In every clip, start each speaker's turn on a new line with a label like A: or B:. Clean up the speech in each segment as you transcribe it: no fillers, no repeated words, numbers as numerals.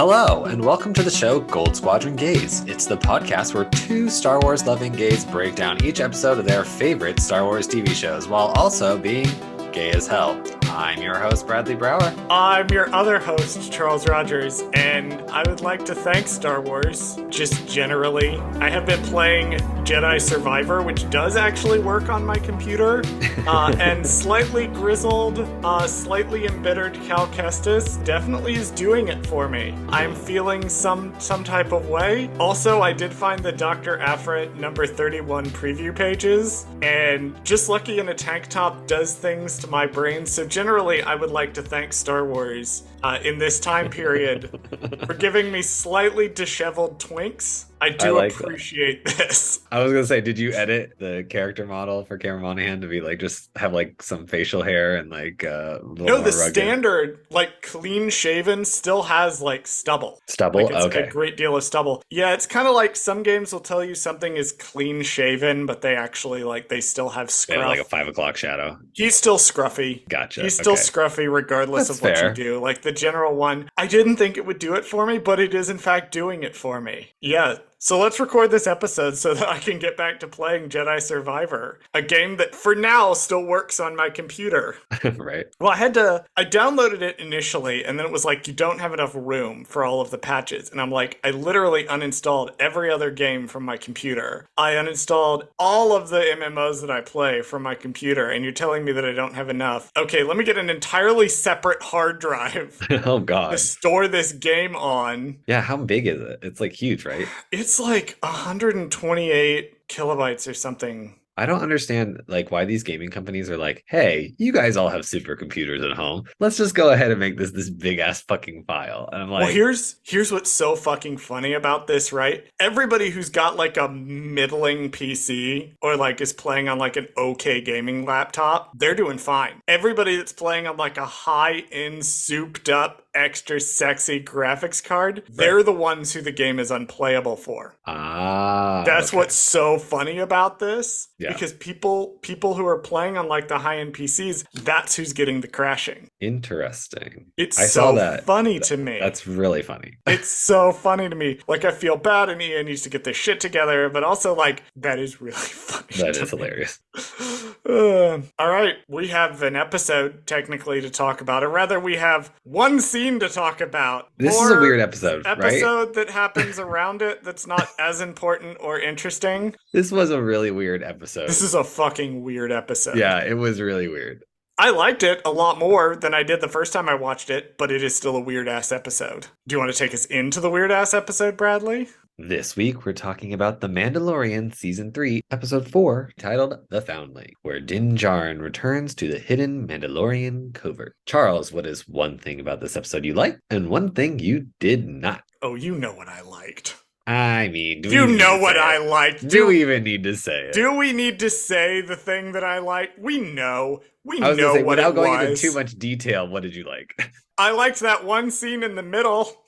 A: Hello, and welcome to the show Goldsquadrongays. It's the podcast where two Star Wars loving gays break down each episode of their favorite Star Wars TV shows while also being gay as hell. I'm your host, Bradley Brower.
B: I'm your other host, Charles Rogers, and I would like to thank Star Wars, just generally. I have been playing Jedi Survivor, which does actually work on my computer, and slightly grizzled, slightly embittered Cal Kestis definitely is doing it for me. I'm feeling some type of way. Also, I did find the Dr. Afra number 31 preview pages, and just lucky in a tank top does things to my brain, so generally, I would like to thank Star Wars in this time period for giving me slightly disheveled twinks. I do appreciate this.
A: I was going to say, did you edit the character model for Cameron Monaghan to be like, just have like some facial hair and like a little
B: No,
A: more
B: the
A: rugged?
B: Standard, like clean shaven, still has like stubble.
A: Stubble?
B: Like, it's
A: okay.
B: a great deal of stubble. Yeah, it's kind of like some games will tell you something is clean shaven, but they actually like, they still have scruff.
A: Yeah, like a 5 o'clock shadow.
B: He's still scruffy.
A: Gotcha.
B: He's still scruffy regardless
A: That's
B: of what
A: fair.
B: you do. Like the general one, I didn't think it would do it for me, but it is in fact doing it for me. Yeah. So let's record this episode so that I can get back to playing Jedi Survivor, a game that for now still works on my computer.
A: Right.
B: Well, I downloaded it initially, and then it was like, you don't have enough room for all of the patches. And I'm like, I literally uninstalled every other game from my computer. I uninstalled all of the MMOs that I play from my computer, and you're telling me that I don't have enough. Okay, let me get an entirely separate hard drive
A: Oh, God.
B: to store this game on.
A: Yeah, how big is it? It's like huge, right?
B: It's like 128 kilobytes or something.
A: I don't understand like why these gaming companies are like, hey, you guys all have supercomputers at home. Let's just go ahead and make this big ass fucking file. And I'm like,
B: well, here's what's so fucking funny about this, right? Everybody who's got like a middling PC or like is playing on like an okay gaming laptop, they're doing fine. Everybody that's playing on like a high-end souped up extra sexy graphics card, they're the ones who the game is unplayable for. That's
A: okay.
B: what's so funny about this.
A: Yeah.
B: Because people who are playing on like the high-end PCs, that's who's getting the crashing.
A: Interesting.
B: It's
A: I
B: so
A: saw that.
B: funny to me.
A: That's really funny.
B: It's so funny to me. Like, I feel bad, and EA needs to get their shit together, but also, like, that is really funny.
A: That is hilarious.
B: All right, we have an episode, technically, to talk about, or rather, we have one scene to talk about.
A: This is a weird episode, right?
B: Episode that happens around it that's not as important or interesting.
A: This was a really weird episode.
B: This is a fucking weird episode.
A: Yeah, it was really weird.
B: I liked it a lot more than I did the first time I watched it, but it is still a weird-ass episode. Do you want to take us into the weird-ass episode, Bradley?
A: This week, we're talking about The Mandalorian Season 3, Episode 4, titled The Foundling, where Djarin returns to the hidden Mandalorian covert. Charles, what is one thing about this episode you liked, and one thing you did not?
B: Oh, you know what I liked.
A: I mean,
B: You know what I liked.
A: Do we even need to say it?
B: Do we need to say the thing that I liked? We know. We
A: I was
B: know
A: gonna say,
B: what
A: without
B: it
A: going
B: was.
A: into too much detail, what did you like?
B: I liked that one scene in the middle.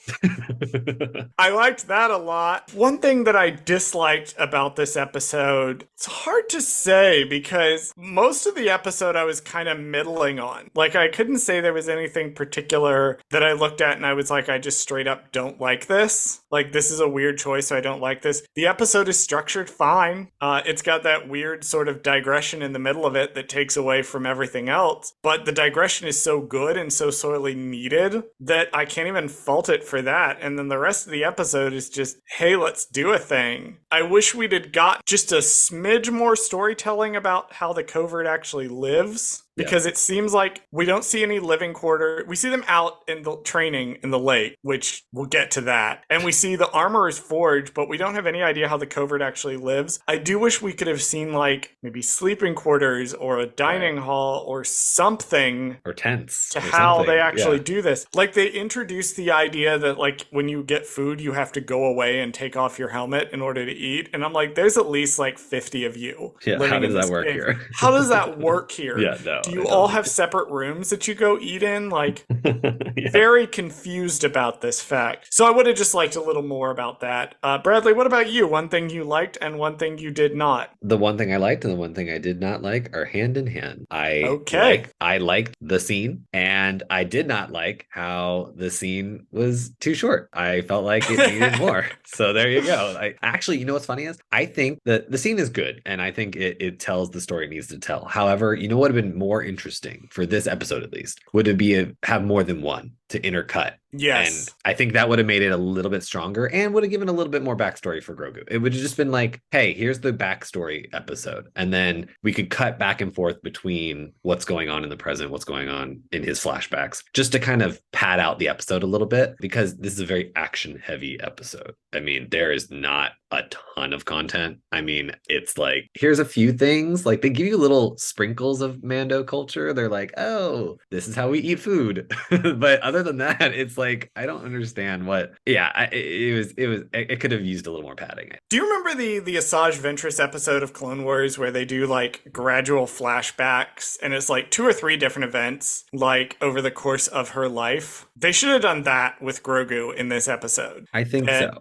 B: I liked that a lot. One thing that I disliked about this episode, it's hard to say because most of the episode I was kind of middling on. Like, I couldn't say there was anything particular that I looked at and I was like, I just straight up don't like this. Like, this is a weird choice, so I don't like this. The episode is structured fine. It's got that weird sort of digression in the middle of it that takes away from everything else. But the digression is so good and so sorely needed that I can't even fault it for that. And then the rest of the episode is just, hey, let's do a thing. I wish we'd had got just a smidge more storytelling about how the covert actually lives. Because it seems like we don't see any living quarter. We see them out in the training in the lake, which we'll get to that. And we see the armorer's forge, but we don't have any idea how the covert actually lives. I do wish we could have seen like maybe sleeping quarters or a dining hall or something.
A: Or tents.
B: To
A: or
B: how
A: something.
B: they actually do this. Like they introduced the idea that like when you get food, you have to go away and take off your helmet in order to eat. And I'm like, there's at least like 50 of you.
A: Yeah, how does that work here?
B: How does that work here?
A: Yeah, no.
B: do you
A: I
B: all
A: don't
B: have
A: think
B: separate rooms that you go eat in? Like,
A: yeah.
B: very confused about this fact. So I would have just liked a little more about that. Bradley, what about you? One thing you liked and one thing you did not.
A: The one thing I liked and the one thing I did not like are hand in hand.
B: Okay.
A: I liked the scene, and I did not like how the scene was too short. I felt like it needed more. So there you go. I actually, you know what's funny is I think that the scene is good, and I think it tells the story it needs to tell. However, you know what would have been more interesting for this episode at least would it be have more than one to intercut.
B: Yes.
A: And I think that would have made it a little bit stronger and would have given a little bit more backstory for Grogu. It would have just been like, hey, here's the backstory episode. And then we could cut back and forth between what's going on in the present, what's going on in his flashbacks, just to kind of pad out the episode a little bit, because this is a very action heavy episode. I mean, there is not a ton of content. I mean, it's like, here's a few things. Like, they give you little sprinkles of Mando culture. They're like, oh, this is how we eat food. But other than that, it's like, I don't understand what. Yeah, it could have used a little more padding.
B: Do you remember the Asajj Ventress episode of Clone Wars where they do like gradual flashbacks and it's like 2 or 3 different events like over the course of her life? They should have done that with Grogu in this episode.
A: I think so.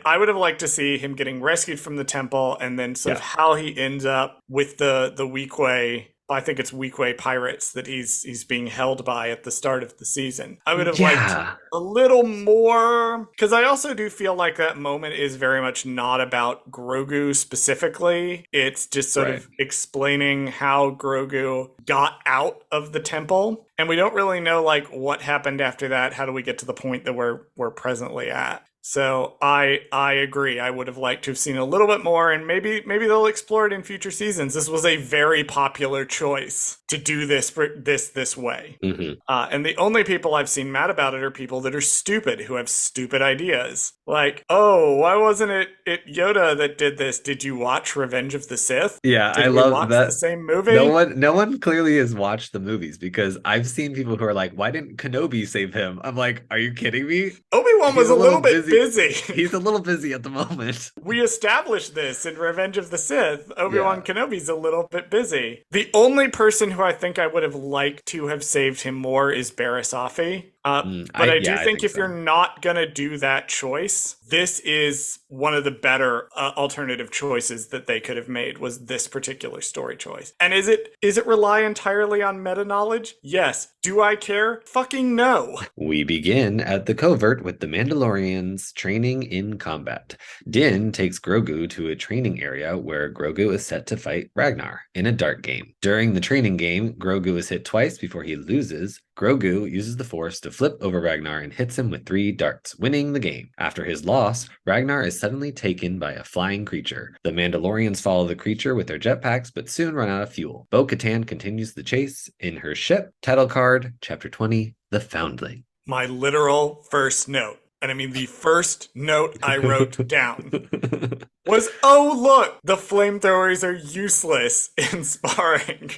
B: I would have liked to see him getting rescued from the temple and then sort of how he ends up with the Weequay. I think it's Weequay pirates that he's being held by at the start of the season. I would have liked a little more, because I also do feel like that moment is very much not about Grogu specifically. It's just sort of explaining how Grogu got out of the temple. And we don't really know like what happened after that. How do we get to the point that we're presently at? So I agree. I would have liked to have seen a little bit more, and maybe they'll explore it in future seasons. This was a very popular choice to do this way.
A: Mm-hmm.
B: And the only people I've seen mad about it are people that are stupid, who have stupid ideas. Like, oh, why wasn't it Yoda that did this? Did you watch Revenge of the Sith?
A: Yeah,
B: I love that. The same movie?
A: No one clearly has watched the movies, because I've seen people who are like, why didn't Kenobi save him? I'm like, are you kidding me?
B: Obi-Wan was a little bit busy.
A: He's a little busy at the moment.
B: We established this in Revenge of the Sith. Obi-Wan Kenobi's a little bit busy. The only person who I think I would have liked to have saved him more is Barriss Offee. But I do think if you're not going to do that choice, this is one of the better alternative choices that they could have made, was this particular story choice. And is it rely entirely on meta knowledge? Yes. Do I care? Fucking no.
A: We begin at the covert with the Mandalorians training in combat. Din takes Grogu to a training area where Grogu is set to fight Ragnar in a dart game. During the training game, Grogu is hit twice before he loses. Grogu uses the Force to flip over Ragnar and hits him with 3 darts, winning the game. After his loss, Ragnar is suddenly taken by a flying creature. The Mandalorians follow the creature with their jetpacks, but soon run out of fuel. Bo-Katan continues the chase in her ship. Title card, Chapter 20, The Foundling.
B: My literal first note, and I mean the first note I wrote down, was, oh look, the flamethrowers are useless in sparring.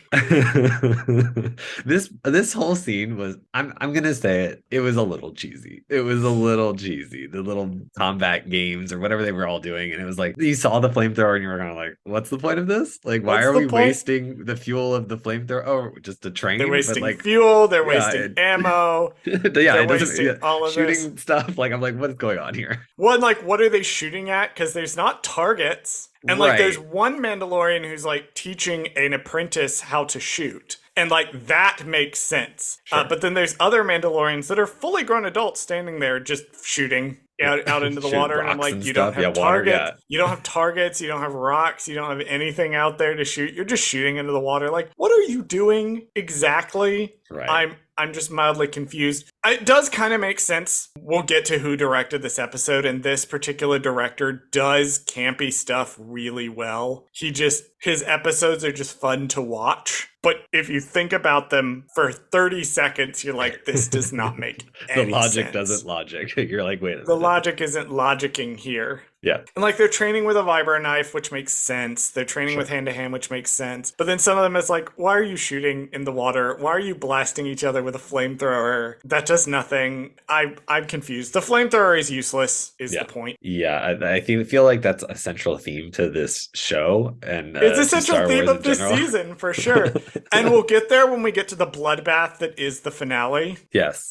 A: This whole scene was, I'm gonna say it was a little cheesy. It was a little cheesy. The little combat games or whatever they were all doing, and it was like you saw the flamethrower and you were kind of like, what's the point of this? Like, why are we wasting the fuel of the flamethrower? Oh, just to train?
B: They're wasting fuel, they're wasting ammo.
A: They're
B: wasting all of
A: shooting
B: this
A: stuff. Like, I'm like, what is going on here?
B: Well, like, what are they shooting at? Because there's not targets. And like, there's one Mandalorian who's like teaching an apprentice how to shoot. And like, that makes sense.
A: Sure.
B: But then there's other Mandalorians that are fully grown adults standing there just shooting out into the water. And I'm like, you don't have targets. You don't have targets. You don't have rocks. You don't have anything out there to shoot. You're just shooting into the water. Like, what are you doing exactly?
A: Right.
B: I'm just mildly confused. It does kind of make sense. We'll get to who directed this episode, and this particular director does campy stuff really well. His episodes are just fun to watch. But if you think about them for 30 seconds, you're like, this does not make any sense.
A: The logic doesn't logic. You're like, wait a minute.
B: The logic isn't logicking here.
A: Yeah.
B: And like, they're training with a vibro knife, which makes sense. They're training with hand-to-hand, which makes sense. But then some of them is like, why are you shooting in the water? Why are you blasting each other with a flamethrower? That does nothing. I'm confused. The flamethrower is useless, is the point.
A: Yeah, I feel like that's a central theme to this show. And
B: it's a central theme of this season, for sure. And we'll get there when we get to the bloodbath that is the finale.
A: Yes.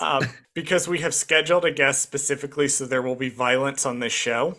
B: Because we have scheduled a guest specifically so there will be violence on this show.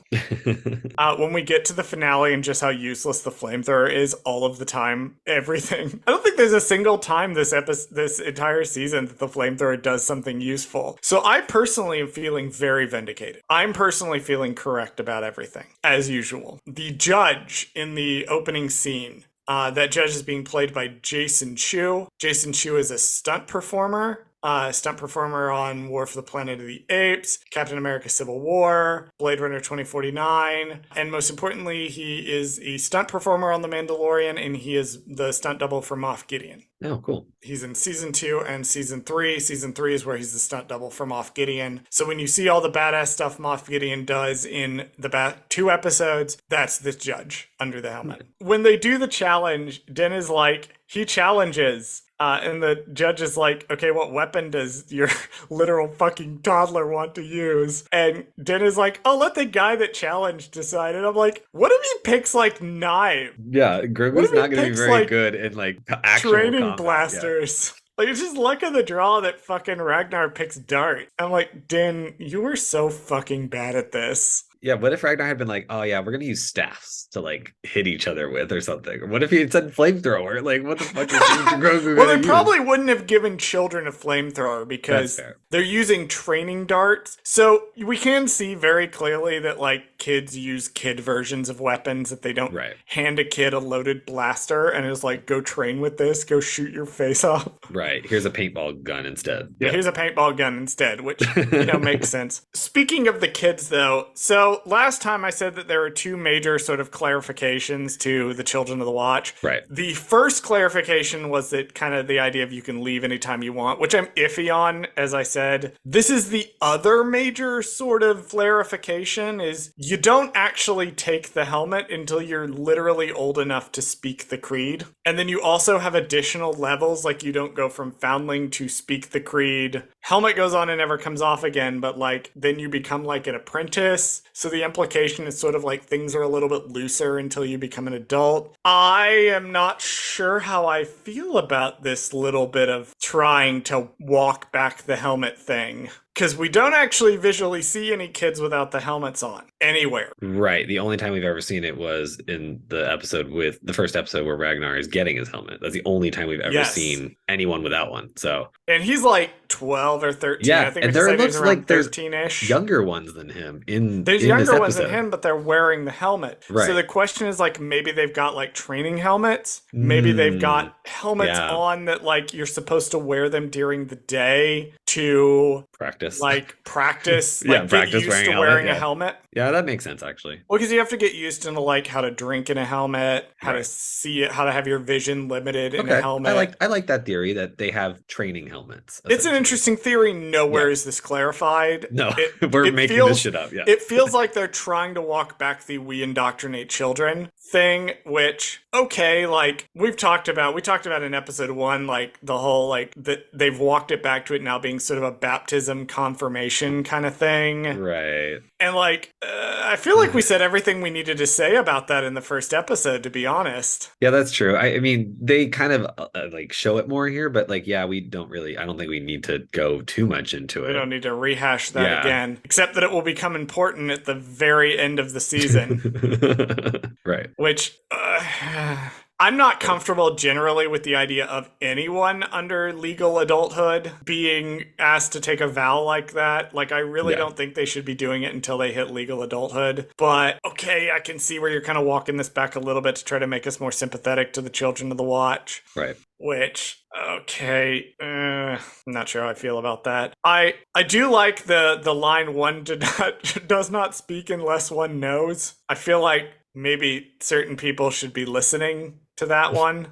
B: When we get to the finale and just how useless the flamethrower is all of the time, everything. I don't think there's a single time this entire season that the flamethrower does something useful. So I personally am feeling very vindicated. I'm personally feeling correct about everything, as usual. The judge in the opening scene, that judge is being played by Jason Chu. Jason Chu is a stunt performer. On War for the Planet of the Apes, Captain America Civil War, Blade Runner 2049, and most importantly, he is a stunt performer on The Mandalorian, and he is the stunt double for Moff Gideon.
A: Oh, cool.
B: He's in season 2 and season 3. Season 3 is where he's the stunt double for Moff Gideon. So when you see all the badass stuff Moff Gideon does in the 2 episodes, that's this judge under the helmet. When they do the challenge, Den is like, he challenges. And the judge is like, okay, what weapon does your literal fucking toddler want to use? And Den is like, I'll let the guy that challenged decide. And I'm like, what if he picks like knives?
A: Yeah, Grogu's not going to be very good in like actual
B: training
A: combat.
B: blasters. Yeah. Like, it's just luck of the draw that fucking Ragnar picks dart. I'm like, Den, you were so fucking bad at this.
A: Yeah, what if Ragnar had been like, oh yeah, we're gonna use staffs to like hit each other with or something? Or what if he had said flamethrower? Like, what the fuck is Grogu?
B: Well, they probably wouldn't have given children a flamethrower because they're using training darts. So we can see very clearly that like kids use kid versions of weapons, that they don't hand a kid a loaded blaster and is like, go train with this, go shoot your face off.
A: Right. Here's a paintball gun instead.
B: Yeah, here's a paintball gun instead, which makes sense. Speaking of the kids though, so last time I said that there were 2 major sort of clarifications to the Children of the Watch.
A: Right.
B: The first clarification was that kind of the idea of you can leave anytime you want, which I'm iffy on, as I said. This is the other major sort of clarification, is you don't actually take the helmet until you're literally old enough to speak the creed. And then you also have additional levels, like you don't go from foundling to speak the creed. Helmet goes on and never comes off again, but like then you become like an apprentice. So the implication is sort of like things are a little bit looser until you become an adult. I am not sure how I feel about this little bit of trying to walk back the helmet thing. Because we don't actually visually see any kids without the helmets on anywhere.
A: Right. The only time we've ever seen it was in the first episode where Ragnar is getting his helmet. That's the only time we've ever seen anyone without one. So,
B: and he's like 12 or 13.
A: Yeah,
B: I think
A: and there looks like there's
B: 13-ish.
A: Younger ones than him
B: There's younger ones than him, but they're wearing the helmet.
A: Right.
B: So the question is like, maybe they've got like training helmets. Maybe they've got helmets on that like you're supposed to wear them during the day to
A: practice.
B: Practice
A: practice
B: get used to wearing a helmet.
A: Yeah, that makes sense actually.
B: Well, because you have to get used to like how to drink in a helmet, how to see it, how to have your vision limited in a helmet.
A: I like that theory that they have training helmets.
B: It's an interesting theory. Nowhere is this clarified.
A: No, we're making this shit up. Yeah,
B: it feels like they're trying to walk back the "we indoctrinate children" thing, which like we talked about in episode 1, like the whole like that they've walked it back to it now being sort of a baptism confirmation kind of thing,
A: right?
B: And like I feel like we said everything we needed to say about that in the first episode, to be honest.
A: Yeah, that's true. I mean, they kind of like show it more here, but like, yeah, we don't really. I don't think we need to go too much into it.
B: We don't need to rehash that again, except that it will become important at the very end of the season.
A: Right.
B: Which I'm not comfortable generally with the idea of anyone under legal adulthood being asked to take a vow like that. Like, I really don't think they should be doing it until they hit legal adulthood. But, okay, I can see where you're kind of walking this back a little bit to try to make us more sympathetic to the Children of the Watch.
A: Right.
B: Which, okay, I'm not sure how I feel about that. I do like the line one does not speak unless one knows. I feel like maybe certain people should be listening to that one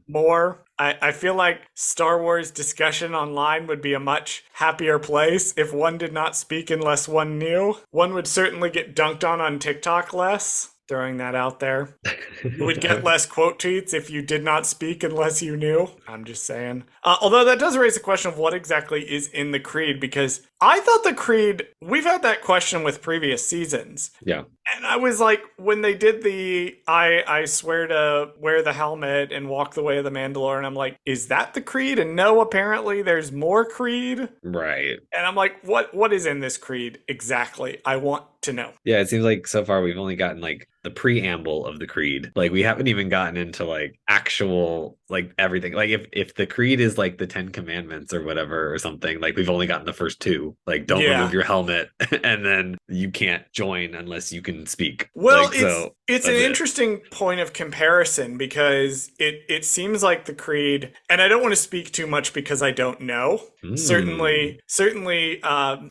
B: more. I feel like Star Wars discussion online would be a much happier place if one did not speak unless one knew. One would certainly get dunked on TikTok less. Throwing that out there. You would get less quote tweets if you did not speak unless you knew. I'm just saying. Although that does raise the question of what exactly is in the creed, because I thought the creed, we've had that question with previous seasons.
A: Yeah.
B: And I was like, when they did the I swear to wear the helmet and walk the way of the Mandalorian, I'm like, is that the creed? And no, apparently there's more creed.
A: Right.
B: And I'm like, what is in this creed exactly? I want to know.
A: Yeah, it seems like so far we've only gotten like the preamble of the creed. Like we haven't even gotten into like actual like everything. Like if the creed is like the 10 commandments or whatever or something, like we've only gotten the first two. Like don't remove your helmet and then you can't join unless you can speak.
B: Well,
A: like,
B: it's an interesting point of comparison because it seems like the creed, and I don't want to speak too much because I don't know. Certainly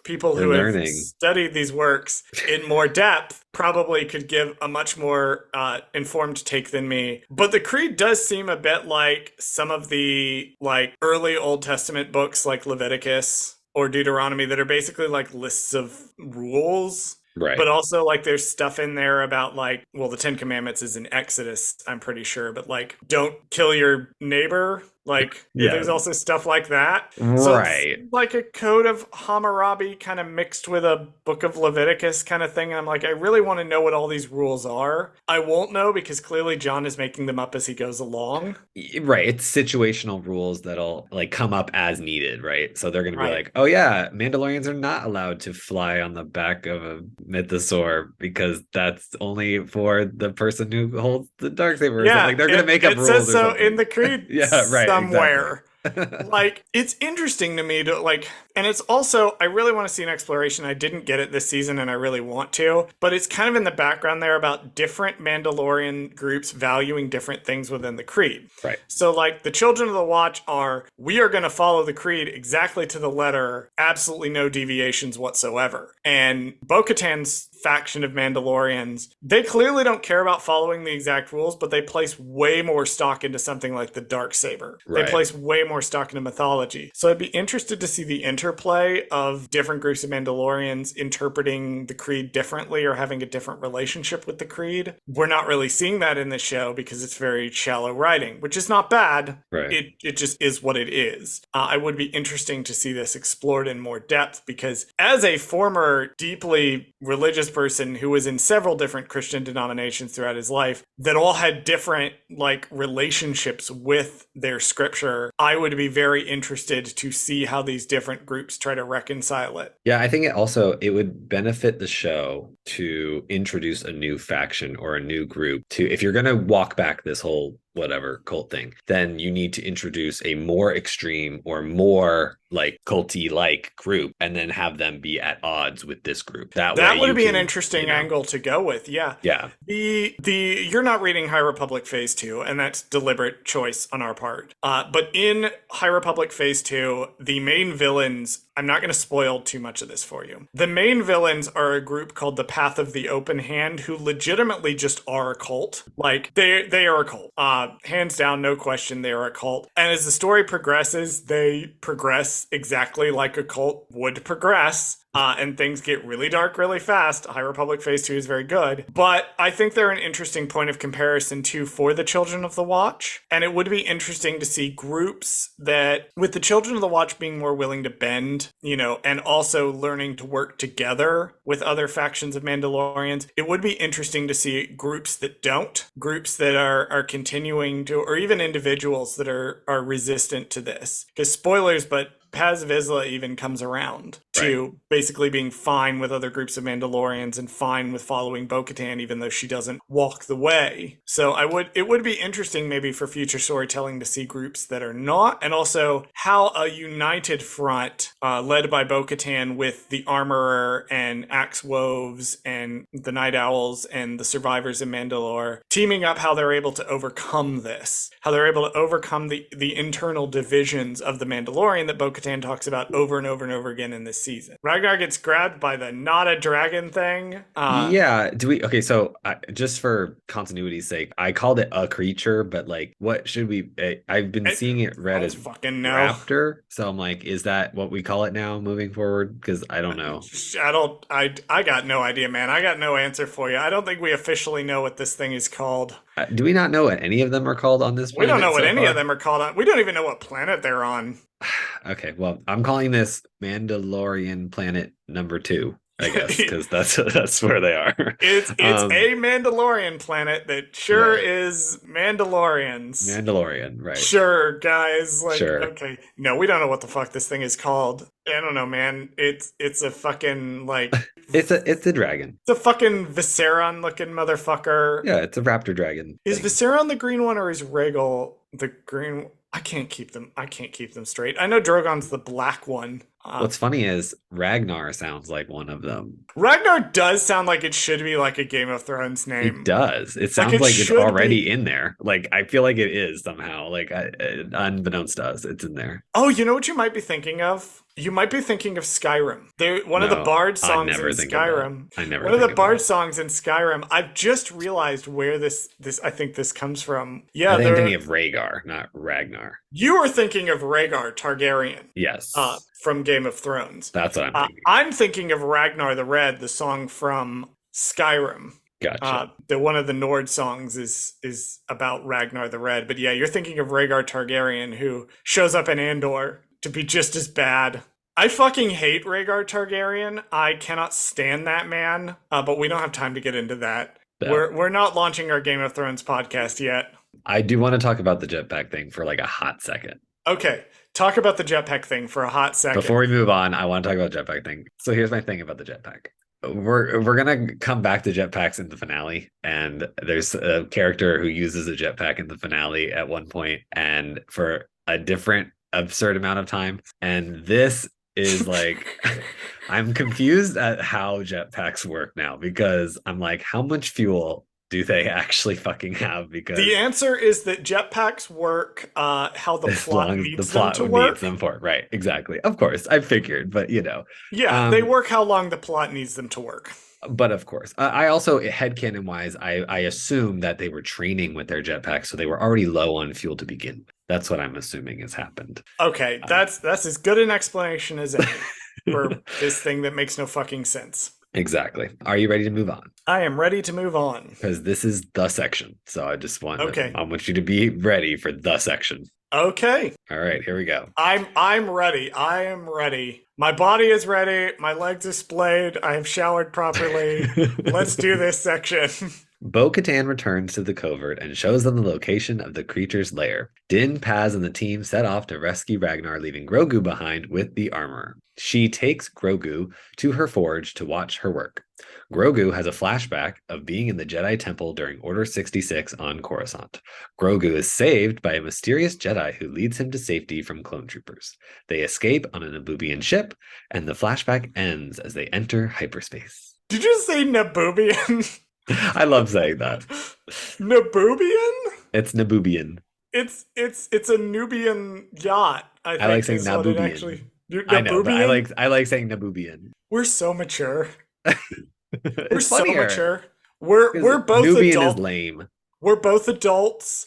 B: people who have studied these works in more depth probably could give a much more informed take than me. But the creed does seem a bit like some of the like early Old Testament books like Leviticus or Deuteronomy that are basically like lists of rules.
A: Right.
B: But also, like, there's stuff in there about, like, well, the 10 Commandments is in Exodus, I'm pretty sure, but, like, don't kill your neighbor. Like, there's also stuff like that.
A: Right.
B: So it's like a code of Hammurabi kind of mixed with a book of Leviticus kind of thing. And I'm like, I really want to know what all these rules are. I won't know because clearly John is making them up as he goes along.
A: Right. It's situational rules that'll like come up as needed, right? So they're going to be like, oh yeah, Mandalorians are not allowed to fly on the back of a mythosaur because that's only for the person who holds the darksaber.
B: Yeah,
A: like they're going to make up rules.
B: It says so in the creed.
A: Yeah, right.
B: Somewhere. Exactly. Like, it's interesting to me to like, and it's also, I really want to see an exploration. I didn't get it this season and I really want to, but it's kind of in the background there about different Mandalorian groups valuing different things within the creed.
A: Right.
B: So like the Children of the Watch we are going to follow the creed exactly to the letter, absolutely no deviations whatsoever. And Bo-Katan's faction of Mandalorians, they clearly don't care about following the exact rules, but they place way more stock into something like the Darksaber. Right. They place way more stock into mythology. So I'd be interested to see the interplay of different groups of Mandalorians interpreting the creed differently or having a different relationship with the creed. We're not really seeing that in the show because it's very shallow writing, which is not bad.
A: Right.
B: It just is what it is. I would be interesting to see this explored in more depth because as a former deeply religious person who was in several different Christian denominations throughout his life that all had different like relationships with their scripture, I would be very interested to see how these different groups try to reconcile it.
A: Yeah, I think it would benefit the show to introduce a new faction or a new group to, if you're going to walk back this whole whatever cult thing, then you need to introduce a more extreme or more like culty like group and then have them be at odds with this group. That
B: would be an interesting angle to go with. Yeah. The you're not reading High Republic Phase 2, and that's deliberate choice on our part. But in High Republic Phase 2, the main villains, I'm not going to spoil too much of this for you. The main villains are a group called the Path of the Open Hand, who legitimately just are a cult. Like they are a cult. Hands down, no question, they are a cult. And as the story progresses, they progress exactly like a cult would progress. And things get really dark really fast. High Republic Phase 2 is very good. But I think they're an interesting point of comparison, too, for the Children of the Watch. And it would be interesting to see groups that, with the Children of the Watch being more willing to bend, and also learning to work together with other factions of Mandalorians, it would be interesting to see groups that don't, groups that are continuing to, or even individuals that are resistant to this. Because spoilers, but Paz Vizsla even comes around to basically being fine with other groups of Mandalorians and fine with following Bo-Katan, even though she doesn't walk the way. So it would be interesting maybe for future storytelling to see groups that are not, and also how a united front led by Bo-Katan with the Armorer and Axe Woves and the Night Owls and the survivors in Mandalore teaming up, how they're able to overcome this, how they're able to overcome the internal divisions of the Mandalorian that Bo-Katan talks about over and over and over again in this season. Ragnar gets grabbed by the not a dragon thing.
A: So just for continuity's sake, I called it a creature, but like, what should we? I've been seeing it read as
B: fucking no
A: raptor. So I'm like, is that what we call it now moving forward? Because I don't know.
B: I got no idea, man. I got no answer for you. I don't think we officially know what this thing is called.
A: Do we not know what any of them are called on this
B: We don't know
A: planet
B: what
A: so
B: any of
A: far?
B: them are called on. We don't even know what planet they're on.
A: Okay, well, I'm calling this Mandalorian Planet number 2, I guess, because that's where they are.
B: It's a Mandalorian planet that sure
A: Right.
B: is Mandalorians.
A: Mandalorian, right?
B: Sure, guys. Like,
A: Sure.
B: okay. No, we don't know what the fuck this thing is called. I don't know, man. It's a fucking like
A: It's a dragon.
B: it's a fucking Visceron looking motherfucker.
A: Yeah, it's a raptor dragon.
B: Is
A: thing.
B: Visceron the green one or is Rhaegal the green? I can't keep them straight. I know Drogon's the black one.
A: What's funny is Ragnar sounds like one of them.
B: Ragnar does sound like it should be like a Game of Thrones name.
A: It does. It sounds
B: it
A: like it's
B: should
A: already
B: be.
A: in there. Like I feel like it is somehow. Like unbeknownst to us, it's in there.
B: Oh, you know what you might be thinking of? You might be thinking of Skyrim. One of the
A: No,
B: Bard
A: I
B: songs in
A: never think of that.
B: Skyrim.
A: I never
B: One of the
A: think of
B: Bard
A: that.
B: songs in Skyrim. I've just realized where this I think this comes from. Yeah,
A: I think I'm thinking of Rhaegar, not Ragnar.
B: you were thinking of Rhaegar Targaryen.
A: Yes,
B: From Game of Thrones.
A: that's what I'm thinking.
B: I'm thinking of Ragnar the Red, the song from Skyrim.
A: Gotcha.
B: One of the Nord songs is about Ragnar the Red. But yeah, you're thinking of Rhaegar Targaryen, who shows up in Andor to be just as bad. I fucking hate Rhaegar Targaryen. I cannot stand that man. But we don't have time to get into that.
A: Yeah.
B: We're not launching our Game of Thrones podcast yet.
A: I do want to talk about the jetpack thing for like a hot second.
B: Okay, talk about the jetpack thing for a hot second.
A: Before we move on, I want to talk about the jetpack thing. So here's my thing about the jetpack. We're gonna come back to jetpacks in the finale, and there's a character who uses a jetpack in the finale at one point, and for a different absurd amount of time. And this is like, I'm confused at how jetpacks work now because I'm like, how much fuel do they actually fucking have? Because
B: the answer is that jetpacks work how the plot needs them to work.
A: needs them for right, exactly. Of course, I figured, but
B: Yeah, they work how long the plot needs them to work.
A: But of course, I also headcanon wise, I assume that they were training with their jetpacks, so they were already low on fuel to begin with. That's what I'm assuming has happened.
B: Okay, that's as good an explanation as any for this thing that makes no fucking sense.
A: Exactly. Are you ready to move on?
B: I am ready to move on.
A: Because this is the section. So I just want
B: I
A: want you to be ready for the section.
B: Okay.
A: All right, here we go.
B: I'm ready. I am ready. My body is ready. My legs are splayed. I have showered properly. Let's do this section.
A: Bo-Katan returns to the covert and shows them the location of the creature's lair. Din, Paz, and the team set off to rescue Ragnar, leaving Grogu behind with the armor. She takes Grogu to her forge to watch her work. Grogu has a flashback of being in the Jedi Temple during Order 66 on Coruscant. Grogu is saved by a mysterious Jedi who leads him to safety from clone troopers. They escape on an Naboobian ship, and the flashback ends as they enter hyperspace.
B: Did you say Naboobian?
A: I love saying that.
B: Naboobian?
A: It's Naboobian.
B: It's a Nubian yacht. I think
A: like saying
B: is what it
A: Naboobian.
B: actually.
A: I know, but
B: Naboobian?
A: I like saying Naboobian.
B: We're so mature. We're
A: It's
B: so
A: funnier.
B: mature. We're both
A: Nubian
B: adults.
A: is lame.
B: We're both adults.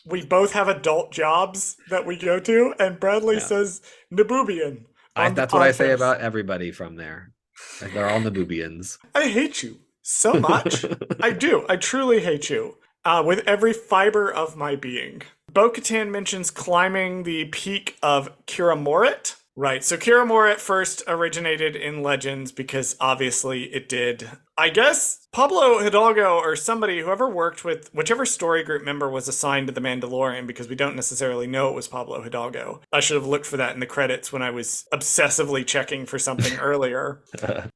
B: We both have adult jobs that we go to, and Bradley says Naboobian.
A: That's what I say about everybody from there. They're all Naboobians.
B: I hate you so much. I do. I truly hate you. With every fiber of my being. Bo-Katan mentions climbing the peak of Kiramoret. Right, so Kiramoret first originated in Legends because obviously it did. I guess Pablo Hidalgo or somebody, whoever worked with, whichever story group member was assigned to The Mandalorian, because we don't necessarily know it was Pablo Hidalgo. I should have looked for that in the credits when I was obsessively checking for something earlier.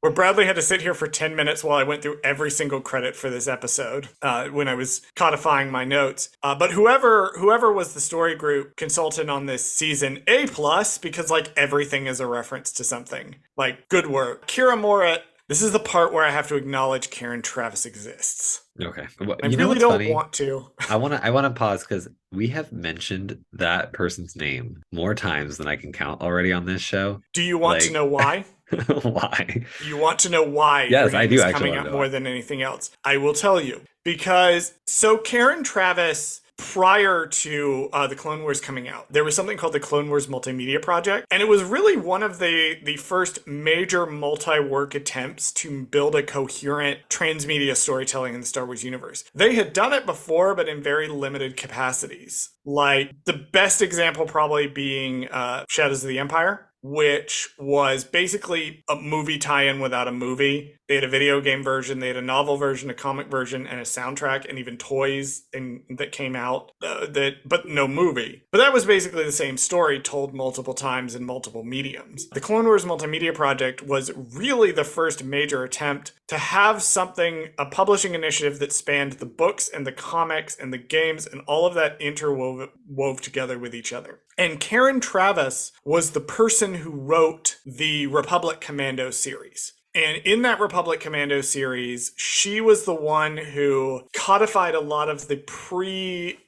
B: Where Bradley had to sit here for 10 minutes while I went through every single credit for this episode when I was codifying my notes. But whoever was the story group consultant on this season, A+, because like everything is a reference to something. Like, good work. Kiramoret. This is the part where I have to acknowledge Karen Travis exists.
A: Okay. Well,
B: I really don't want to.
A: I want to pause because we have mentioned that person's name more times than I can count already on this show.
B: Do you want to know why?
A: Why?
B: You want to know why?
A: Yes, I do
B: actually
A: coming
B: up more than anything else. I will tell you. Because, so Karen Travis prior to the Clone Wars coming out. There was something called the Clone Wars Multimedia Project, and it was really one of the first major multi-work attempts to build a coherent transmedia storytelling in the Star Wars universe. They had done it before, but in very limited capacities. Like, the best example probably being Shadows of the Empire, which was basically a movie tie-in without a movie. They had a video game version, they had a novel version, a comic version, and a soundtrack, and even toys that came out, but no movie. But that was basically the same story told multiple times in multiple mediums. The Clone Wars Multimedia Project was really the first major attempt to have something, a publishing initiative that spanned the books and the comics and the games and all of that interwove together with each other. And Karen Traviss was the person who wrote the Republic Commando series. And in that Republic Commando series, she was the one who codified a lot of the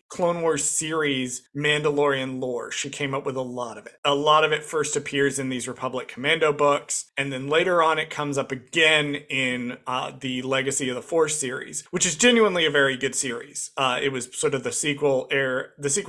B: Clone Wars series Mandalorian lore. She came up with a lot of it. A lot of it first appears in these Republic Commando books, and then later on it comes up again in the Legacy of the Force series, which is genuinely a very good series. It was sort of the sequel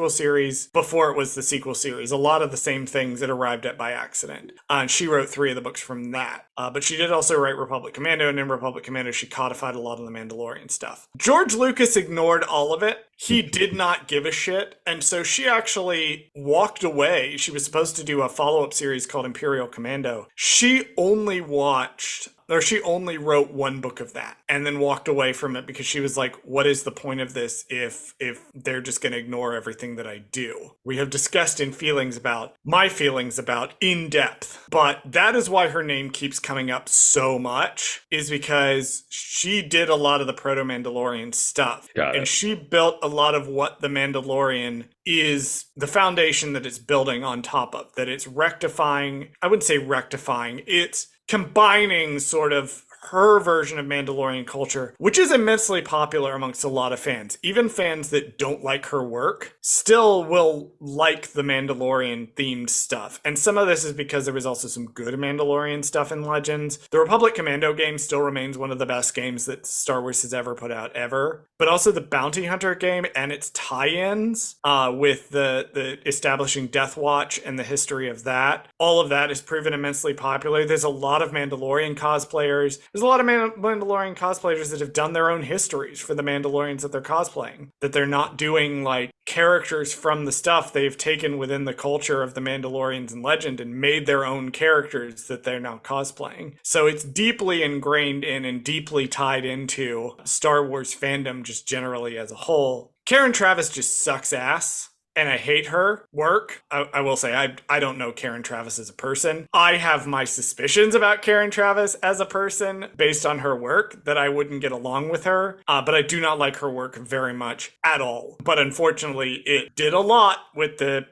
B: series before it was the sequel series. A lot of the same things it arrived at by accident. And she wrote 3 of the books from that. But she did also write Republic Commando, and in Republic Commando she codified a lot of the Mandalorian stuff. George Lucas ignored all of it. He did not give a shit, and so she actually walked away. She was supposed to do a follow-up series called Imperial Commando. She only wrote 1 book of that and then walked away from it because she was like, what is the point of this if they're just going to ignore everything that I do? We have discussed my feelings about in depth, but that is why her name keeps coming up so much, is because she did a lot of the Proto-Mandalorian stuff. And she built a lot of what the Mandalorian is, the foundation that it's building on top of, that it's rectifying. I wouldn't say rectifying, it's combining sort of her version of Mandalorian culture, which is immensely popular amongst a lot of fans. Even fans that don't like her work still will like the Mandalorian themed stuff. And some of this is because there was also some good Mandalorian stuff in Legends. The Republic Commando game still remains one of the best games that Star Wars has ever put out ever. But also the Bounty Hunter game and its tie-ins with the establishing Death Watch and the history of that. All of that has proven immensely popular. There's a lot of Mandalorian cosplayers. There's a lot of Mandalorian cosplayers that have done their own histories for the Mandalorians that they're cosplaying. That they're not doing like characters from the stuff they've taken within the culture of the Mandalorians and Legend and made their own characters that they're now cosplaying. So it's deeply ingrained in and deeply tied into Star Wars fandom just generally as a whole. Karen Traviss just sucks ass. And I hate her work. I will say, I don't know Karen Traviss as a person. I have my suspicions about Karen Traviss as a person based on her work, that I wouldn't get along with her. But I do not like her work very much at all. But unfortunately, it did a lot with the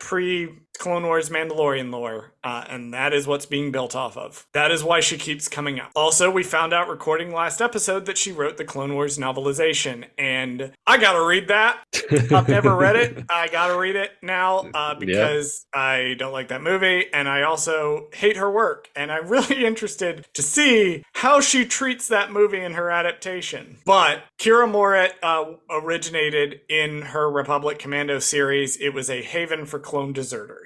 B: Clone Wars Mandalorian lore, and that is what's being built off of. That is why she keeps coming up. Also, we found out recording last episode that she wrote the Clone Wars novelization, and I gotta read that. I've never read it. I gotta read it now because I don't like that movie, and I also hate her work, and I'm really interested to see how she treats that movie in her adaptation. But Kira Moret originated in her Republic Commando series. It was a haven for clone deserters.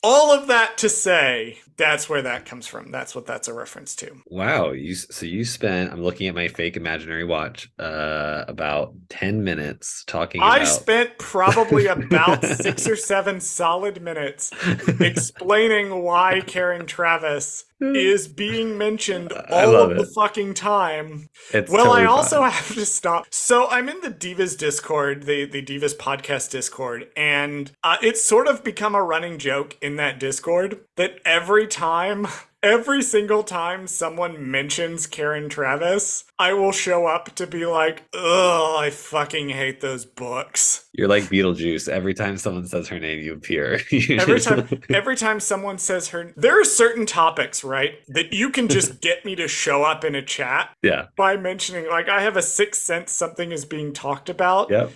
B: All of that to say, that's where that comes from. That's what that's a reference to.
A: Wow. You spent, I'm looking at my fake imaginary watch, about 10 minutes talking about...
B: I spent probably about 6 or 7 solid minutes explaining why Karen Traviss is being mentioned all of the fucking time.
A: It's
B: well,
A: totally
B: I also
A: fine.
B: have to stop. So I'm in the Divas Discord, the Divas podcast Discord, and it's sort of become a running joke in that Discord that every single time someone mentions Karen Traviss, I will show up to be like, ugh, I fucking hate those books.
A: You're like Beetlejuice. Every time someone says her name, you appear.
B: Every time someone says her, there are certain topics, right, that you can just get me to show up in a chat.
A: Yeah.
B: By mentioning, like, I have a sixth sense something is being talked about.
A: Yep.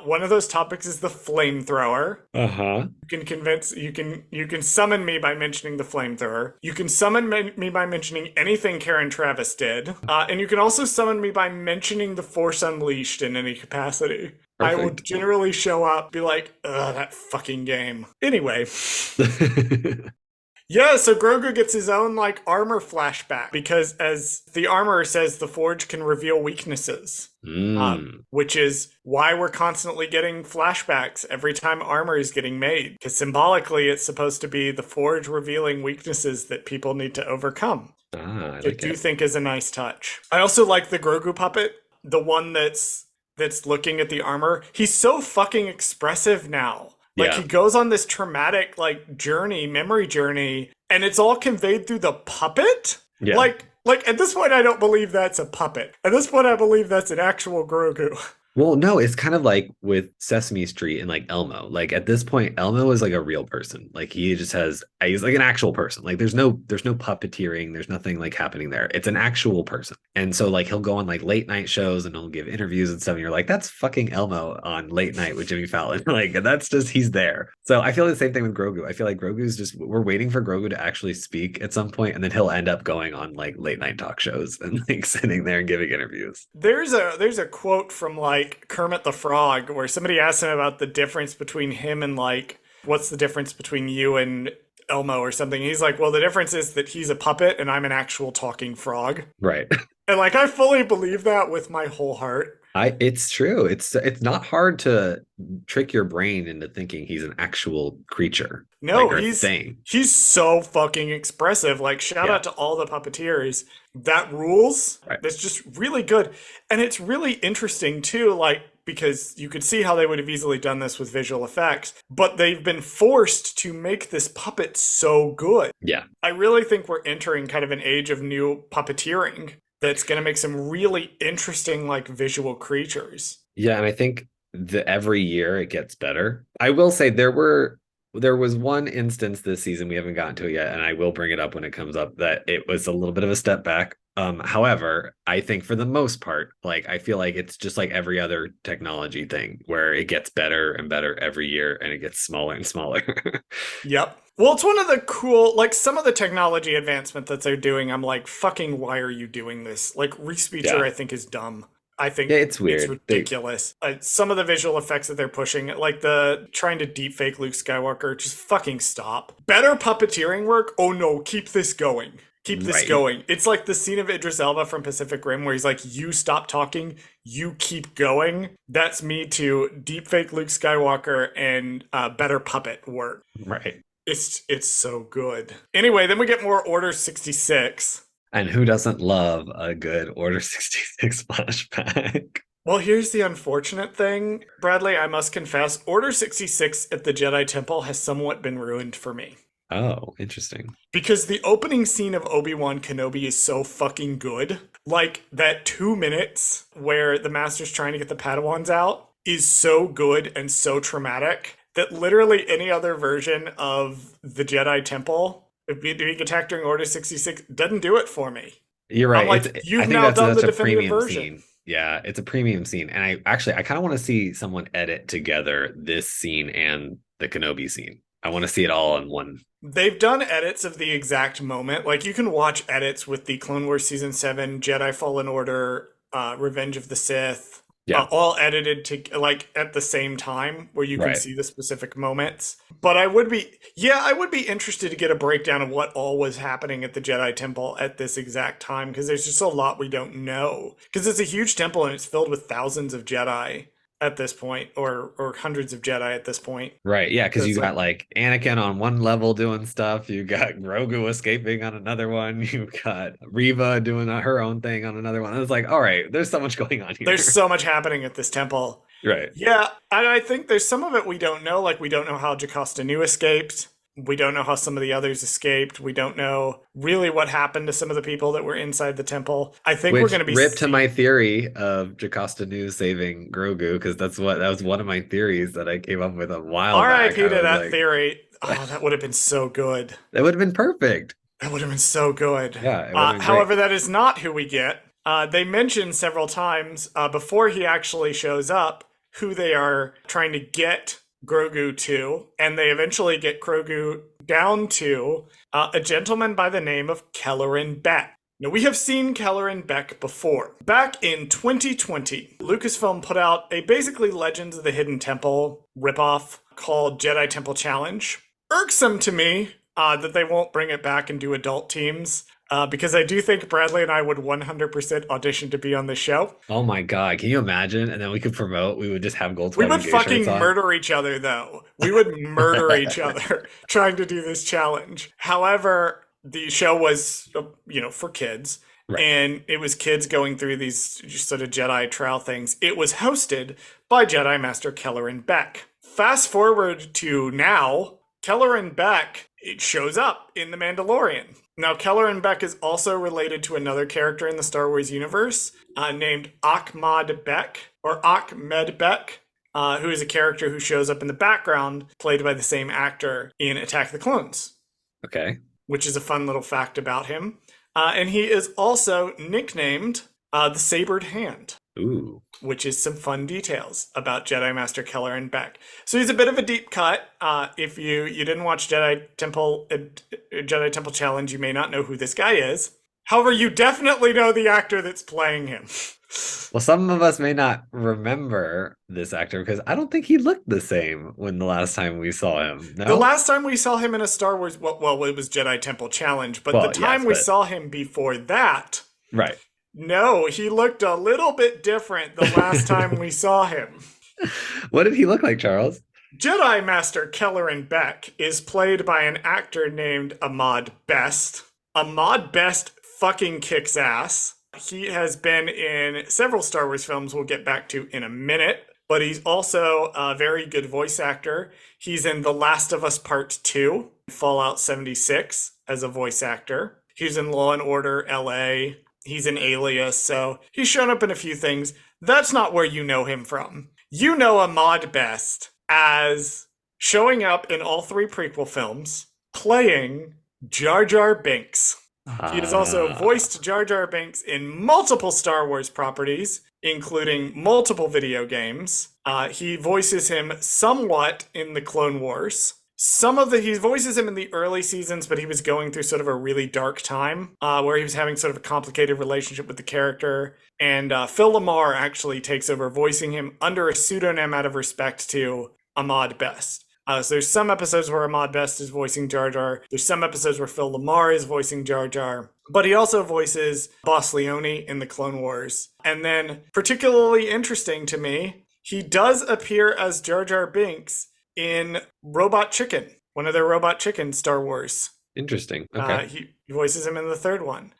B: One of those topics is the flamethrower.
A: Uh-huh.
B: You can summon me by mentioning the flamethrower. You can summon me by mentioning anything Karen Traviss did. And you can also summon me by mentioning the Force Unleashed in any capacity. I will
A: Perfect.
B: generally show up, be like, ugh, that fucking game. Anyway. Yeah, so Grogu gets his own like armor flashback because, as the armorer says, the Forge can reveal weaknesses, which is why we're constantly getting flashbacks every time armor is getting made. Because symbolically, it's supposed to be the Forge revealing weaknesses that people need to overcome.
A: I
B: Which I
A: like
B: do
A: it.
B: think is a nice touch. I also like the Grogu puppet, the one that's looking at the armor. He's so fucking expressive now. Like he
A: Yeah.
B: goes on this traumatic like journey, memory journey, and it's all conveyed through the puppet.
A: Yeah.
B: Like at this point, I don't believe that's a puppet. At this point, I believe that's an actual Grogu.
A: Well, no, it's kind of like with Sesame Street and like Elmo. Like at this point, Elmo is like a real person. Like he just has he's like an actual person. Like there's no puppeteering, there's nothing like happening there. It's an actual person. And so like he'll go on like late night shows and he'll give interviews and stuff. And you're like, that's fucking Elmo on late night with Jimmy Fallon. Like that's just he's there. So I feel the same thing with Grogu. I feel like Grogu's just we're waiting for Grogu to actually speak at some point, and then he'll end up going on like late night talk shows and like sitting there and giving interviews.
B: There's a quote from like Kermit the Frog where somebody asked him about the difference between him and like what's the difference between you and Elmo or something. He's like, well, the difference is that he's a puppet and I'm an actual talking frog.
A: Right.
B: And like I fully believe that with my whole heart.
A: It's true. It's not hard to trick your brain into thinking he's an actual creature.
B: No,
A: like, or
B: he's
A: thing.
B: he's so fucking expressive. Like shout out to all the puppeteers. That rules.
A: Right.
B: That's just really good. And it's really interesting too, like because you could see how they would have easily done this with visual effects, but they've been forced to make this puppet so good.
A: Yeah.
B: I really think we're entering kind of an age of new puppeteering that's going to make some really interesting like visual creatures.
A: Yeah, and I think every year it gets better. I will say there was one instance this season we haven't gotten to it yet, and I will bring it up when it comes up that it was a little bit of a step back. However, I think for the most part, like I feel like it's just like every other technology thing where it gets better and better every year and it gets smaller and smaller.
B: Yep. Well, it's one of the cool, like some of the technology advancement that they're doing. I'm like, fucking, why are you doing this? Like, Respeecher,
A: Yeah.
B: I think, is dumb. I think
A: Yeah, it's weird.
B: It's ridiculous. Some of the visual effects that they're pushing, like the trying to deepfake Luke Skywalker, just fucking stop. Better puppeteering work? Oh no, keep this going. Keep this
A: Right.
B: going. It's like the scene of Idris Elba from Pacific Rim where he's like, you stop talking, you keep going. That's me to deepfake Luke Skywalker and better puppet work.
A: Right.
B: It's so good. Anyway, then we get more Order 66.
A: And who doesn't love a good Order 66 flashback?
B: Well, here's the unfortunate thing, Bradley. I must confess, Order 66 at the Jedi Temple has somewhat been ruined for me.
A: Oh, interesting.
B: Because the opening scene of Obi-Wan Kenobi is so fucking good. Like, that 2 minutes where the Master's trying to get the Padawans out is so good and so traumatic that literally any other version of the Jedi Temple being attacked during Order 66 doesn't do it for me.
A: You're right.
B: I'm like,
A: I
B: you've
A: think
B: now
A: that's
B: done the
A: such a
B: definitive
A: premium
B: version.
A: scene. Yeah, it's a premium scene. And I kind of want to see someone edit together this scene and the Kenobi scene. I want to see it all in one.
B: They've done edits of the exact moment. Like, you can watch edits with the Clone Wars Season 7, Jedi Fallen Order, Revenge of the Sith,
A: Yeah.
B: all edited to, like, at the same time where you can
A: Right.
B: see the specific moments. But I would be interested to get a breakdown of what all was happening at the Jedi Temple at this exact time, because there's just a lot we don't know. Because it's a huge temple and it's filled with thousands of Jedi at this point, or hundreds of Jedi at this point.
A: Right. Yeah, because
B: So
A: you
B: it's
A: got like Anakin on one level doing stuff. You got Grogu escaping on another one. You got Reva doing her own thing on another one. It's like, all right, there's so much going on here.
B: There's so much happening at this temple.
A: Right.
B: Yeah, and I think there's some of it we don't know. Like, we don't know how Jocasta Nu escaped. We don't know how some of the others escaped. We don't know really what happened to some of the people that were inside the temple. I think we're
A: Which
B: going to be
A: ripped to my theory of Jocasta Nu saving Grogu, because that was one of my theories that I came up with a while back.
B: R.I.P.
A: I
B: to
A: was
B: that
A: like,
B: theory. Oh, that would have been so good.
A: that would have been perfect.
B: That would have been so good.
A: Yeah, it would have been
B: however, that is not who we get. They mention several times before he actually shows up who they are trying to get Grogu to, and they eventually get Grogu down to a gentleman by the name of Kelleran Bett. Now, we have seen Keller and Beck before. Back in 2020, Lucasfilm put out a basically Legends of the Hidden Temple ripoff called Jedi Temple Challenge. Irksome to me that they won't bring it back and do adult teams. Because I do think Bradley and I would 100% audition to be on the show.
A: Oh my God. Can you imagine? And then we could promote, we would just have
B: We would
A: Goldsquadrongays
B: fucking
A: shirts on.
B: murder each other, though. We would murder each other trying to do this challenge. However, the show was, for kids.
A: Right.
B: And it was kids going through these sort of Jedi trial things. It was hosted by Jedi Master Keller and Beck. Fast forward to now, Keller and Beck, it shows up in The Mandalorian. Now, Keller and Beck is also related to another character in the Star Wars universe named Ahmad Beck, or Ahmed Beck, who is a character who shows up in the background, played by the same actor in Attack of the Clones.
A: Okay.
B: Which is a fun little fact about him. And he is also nicknamed the Sabered Hand.
A: Ooh.
B: Which is some fun details about Jedi Master Keller and Beck. So he's a bit of a deep cut. If you didn't watch Jedi Temple Challenge, you may not know who this guy is. However, you definitely know the actor that's playing him.
A: Well, some of us may not remember this actor because I don't think he looked the same when the last time we saw him. No?
B: The last time we saw him in a Star Wars, well, it was Jedi Temple Challenge, but the time we saw him before that,
A: right?
B: No, he looked a little bit different the last time we saw him.
A: What did he look like, Charles?
B: Jedi Master Keller and Beck is played by an actor named Ahmad Best. Ahmad Best fucking kicks ass. He has been in several Star Wars films we'll get back to in a minute, but he's also a very good voice actor. He's in The Last of Us Part 2, Fallout 76 as a voice actor. He's in Law & Order LA. He's in Alias, so he's shown up in a few things. That's not where you know him from. You know Ahmad Best as showing up in all 3 prequel films, playing Jar Jar Binks. He has also voiced Jar Jar Binks in multiple Star Wars properties, including multiple video games. He voices him somewhat in the Clone Wars. He voices him in the early seasons, but he was going through sort of a really dark time where he was having sort of a complicated relationship with the character. And Phil Lamar actually takes over voicing him under a pseudonym out of respect to Ahmad Best. So there's some episodes where Ahmad Best is voicing Jar Jar. There's some episodes where Phil Lamar is voicing Jar Jar. But he also voices Boss Leone in the Clone Wars. And then, particularly interesting to me, he does appear as Jar Jar Binks in Robot Chicken, one of their Robot Chicken Star Wars.
A: Interesting. Okay.
B: He voices him in the third one.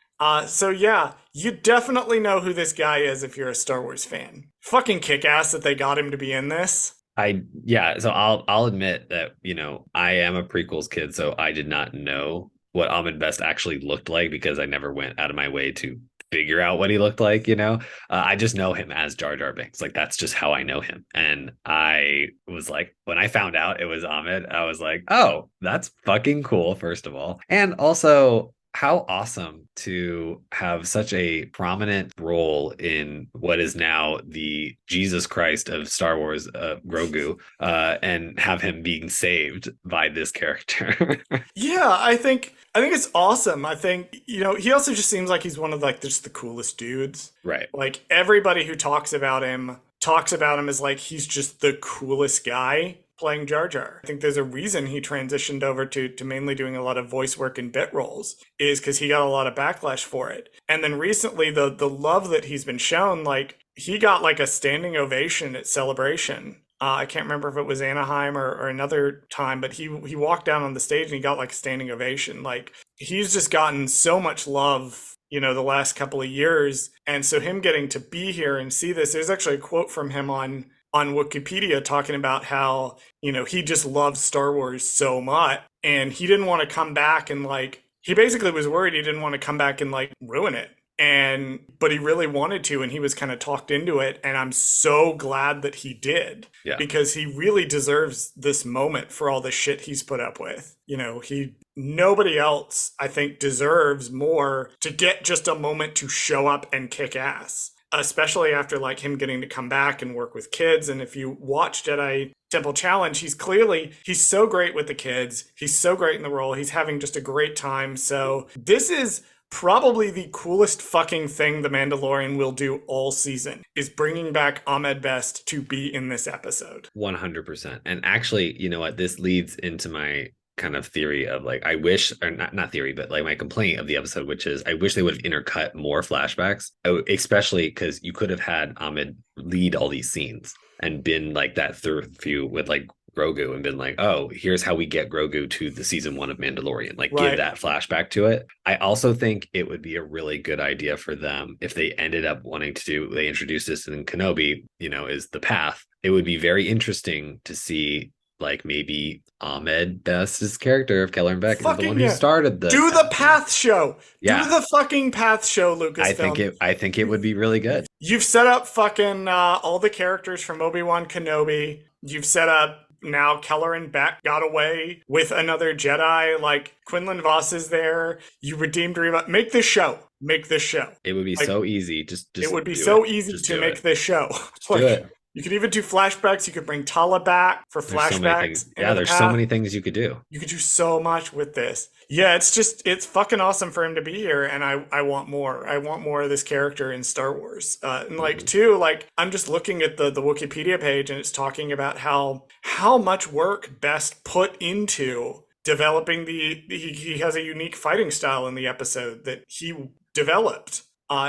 B: So yeah, you definitely know who this guy is if you're a Star Wars fan. Fucking kick-ass that they got him to be in this.
A: So I'll admit that, I am a prequels kid, so I did not know what Ahmed Best actually looked like because I never went out of my way to figure out what he looked like, I just know him as Jar Jar Binks. Like, that's just how I know him. And I was like, when I found out it was Ahmed, I was like, oh, that's fucking cool, first of all. And also, how awesome to have such a prominent role in what is now the Jesus Christ of Star Wars, Grogu, and have him being saved by this character.
B: Yeah, I think it's awesome. I think, he also just seems like he's one of just the coolest dudes.
A: Right.
B: Like, everybody who talks about him as like he's just the coolest guy playing Jar Jar. I think there's a reason he transitioned over to mainly doing a lot of voice work and bit roles, is because he got a lot of backlash for it. And then recently, the love that he's been shown, he got a standing ovation at Celebration. I can't remember if it was Anaheim or another time, but he walked down on the stage and he got a standing ovation. He's just gotten so much love, the last couple of years. And so him getting to be here and see this, there's actually a quote from him on Wikipedia talking about how, he just loves Star Wars so much and he didn't want to come back and he basically was worried he didn't want to come back and ruin it. But he really wanted to, and he was kind of talked into it. And I'm so glad that he did, because he really deserves this moment for all the shit he's put up with. Nobody else, I think, deserves more to get just a moment to show up and kick ass, especially after him getting to come back and work with kids. And if you watch Jedi Temple Challenge, he's so great with the kids. He's so great in the role. He's having just a great time. So this is Probably the coolest fucking thing The Mandalorian will do all season is bringing back Ahmed Best to be in this episode.
A: 100%. And actually, you know what? This leads into my kind of theory of like, I wish, or not theory, but like my complaint of the episode, which is I wish they would have intercut more flashbacks, especially because you could have had Ahmed lead all these scenes and been like that third view with like Grogu and been like, oh, here's how we get Grogu to the season 1 of Mandalorian. Like,
B: Right.
A: give that flashback to it. I also think it would be a really good idea for them if they ended up wanting to do, they introduced this in Kenobi, you know, is the path. It would be very interesting to see like maybe Ahmed Best's character of Kelleran Beck is the one who started the
B: do the path show.
A: Yeah.
B: Do the fucking path show, Lucasfilm.
A: I think it would be really good.
B: You've set up fucking all the characters from Obi-Wan Kenobi. You've set up now Kelleran Beck got away with another Jedi. Like Quinlan Voss is there. You redeemed Reva. Make this show. Make this show.
A: It would be like, so easy. Just
B: it would be so easy to make this show.
A: Like, do it.
B: You could even do flashbacks. You could bring Tala back for flashbacks.
A: There's so many things you could do.
B: You could do so much with this. Yeah, it's fucking awesome for him to be here, and I want more. I want more of this character in Star Wars. And like too, like I'm just looking at the Wikipedia page, and it's talking about how much work Best put into developing he has a unique fighting style in the episode that he developed.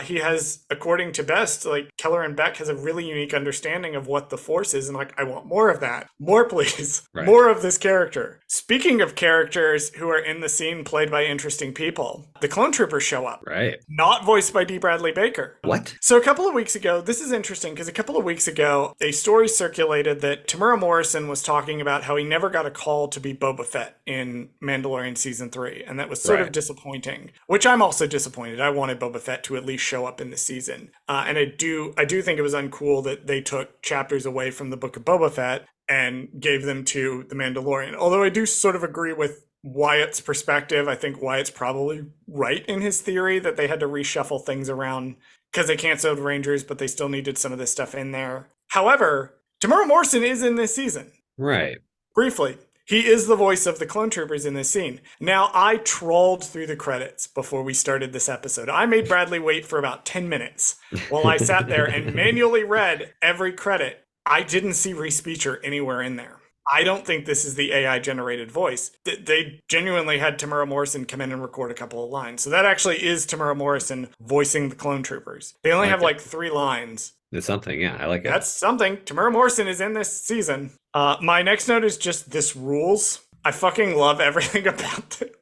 B: He has, according to Best, like Kelleran Beck has a really unique understanding of what the Force is, and like I want more of that. More, please. Right. More of this character. Speaking of characters who are in the scene played by interesting people, the clone troopers show up.
A: Right.
B: Not voiced by D. Bradley Baker.
A: What?
B: So a couple of weeks ago, this is interesting because a couple of weeks ago, a story circulated that Tamura Morrison was talking about how he never got a call to be Boba Fett in Mandalorian Season 3, and that was sort of disappointing, which I'm also disappointed. I wanted Boba Fett to at least show up in the season. And I do think it was uncool that they took chapters away from the Book of Boba Fett and gave them to The Mandalorian. Although I do sort of agree with Wyatt's perspective. I think Wyatt's probably right in his theory that they had to reshuffle things around because they canceled Rangers, but they still needed some of this stuff in there. However, Tamura Morrison is in this season.
A: Right.
B: Briefly. He is the voice of the clone troopers in this scene. Now, I trawled through the credits before we started this episode. I made Bradley wait for about 10 minutes while I sat there and manually read every credit. I didn't see Reese Beecher anywhere in there. I don't think this is the AI-generated voice. They genuinely had Tamura Morrison come in and record a couple of lines. So that actually is Tamura Morrison voicing the clone troopers. They only have like 3 lines.
A: It's something, yeah. I like it.
B: That's something. Tamura Morrison is in this season. My next note is just this rules. I fucking love everything about it.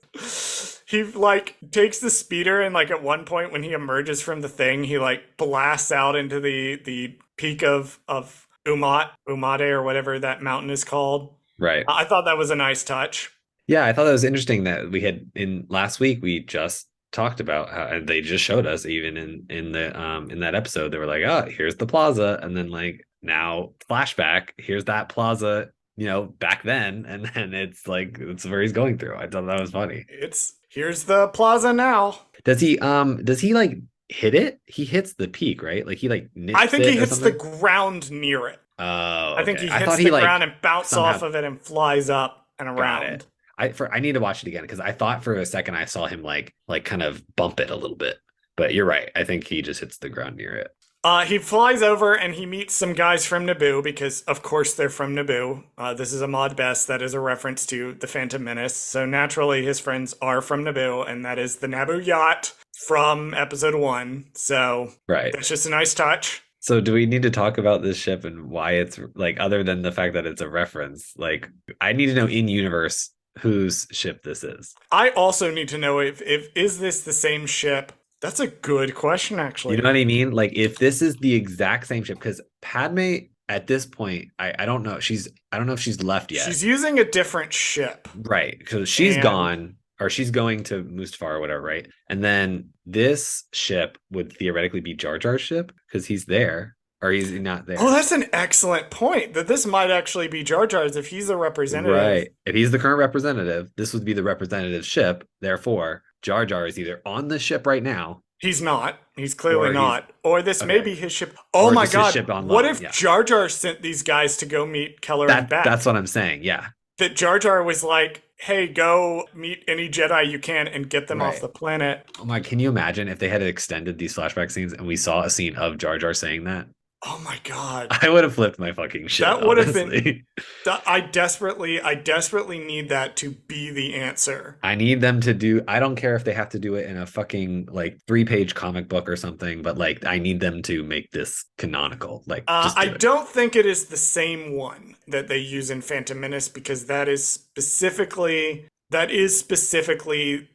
B: He like takes the speeder and like at one point when he emerges from the thing, he like blasts out into the peak of Umade or whatever that mountain is called.
A: Right.
B: I thought that was a nice touch.
A: Yeah, I thought that was interesting that we had in last week we just talked about how, and they just showed us even in that episode they were like, oh, here's the plaza, and then like now flashback, here's that plaza, you know, back then, and then it's like it's where he's going through. I thought that was funny.
B: Here's the plaza now.
A: Does he like hit it? He hits the peak, right? Like he like
B: I think he hits the ground near it.
A: Oh, okay.
B: I think he hits the ground and bounces off of it and flies up and around.
A: I need to watch it again because I thought for a second I saw him like kind of bump it a little bit, but you're right. I think he just hits the ground near it.
B: He flies over and he meets some guys from Naboo because, of course, they're from Naboo. This is Ahmad Best. That is a reference to The Phantom Menace. So naturally, his friends are from Naboo, and that is the Naboo yacht from Episode 1. So that's just a nice touch.
A: So do we need to talk about this ship and why it's like, other than the fact that it's a reference? Like, I need to know in universe whose ship this is.
B: I also need to know if is this the same ship? That's a good question, actually.
A: You know what I mean? Like, if this is the exact same ship, because Padme at this point, I don't know. I don't know if she's left yet.
B: She's using a different ship,
A: right? Because she's gone, or she's going to Mustafar or whatever, right? And then this ship would theoretically be Jar Jar's ship because he's there. Or is he not there?
B: Oh, that's an excellent point. That this might actually be Jar Jar's if he's a representative.
A: Right. If he's the current representative, this would be the representative ship. Therefore, Jar Jar is either on the ship right now.
B: He's not. He's clearly not. Or this may be his ship. Oh my God. What if Jar Jar sent these guys to go meet Kelleran Beck?
A: That's what I'm saying. Yeah.
B: That Jar Jar was like, hey, go meet any Jedi you can and get them off
A: Right.
B: the planet.
A: Oh my, can you imagine if they had extended these flashback scenes and we saw a scene of Jar Jar saying that?
B: Oh my God.
A: I would have flipped my fucking shit,
B: That would have been.
A: honestly.
B: I desperately need that to be the answer.
A: I need them to do, I don't care if they have to do it in a fucking like 3-page comic book or something, but like I need them to make this canonical. Like just
B: I
A: do it.
B: don't think it is the same one that they use in Phantom Menace because that is specifically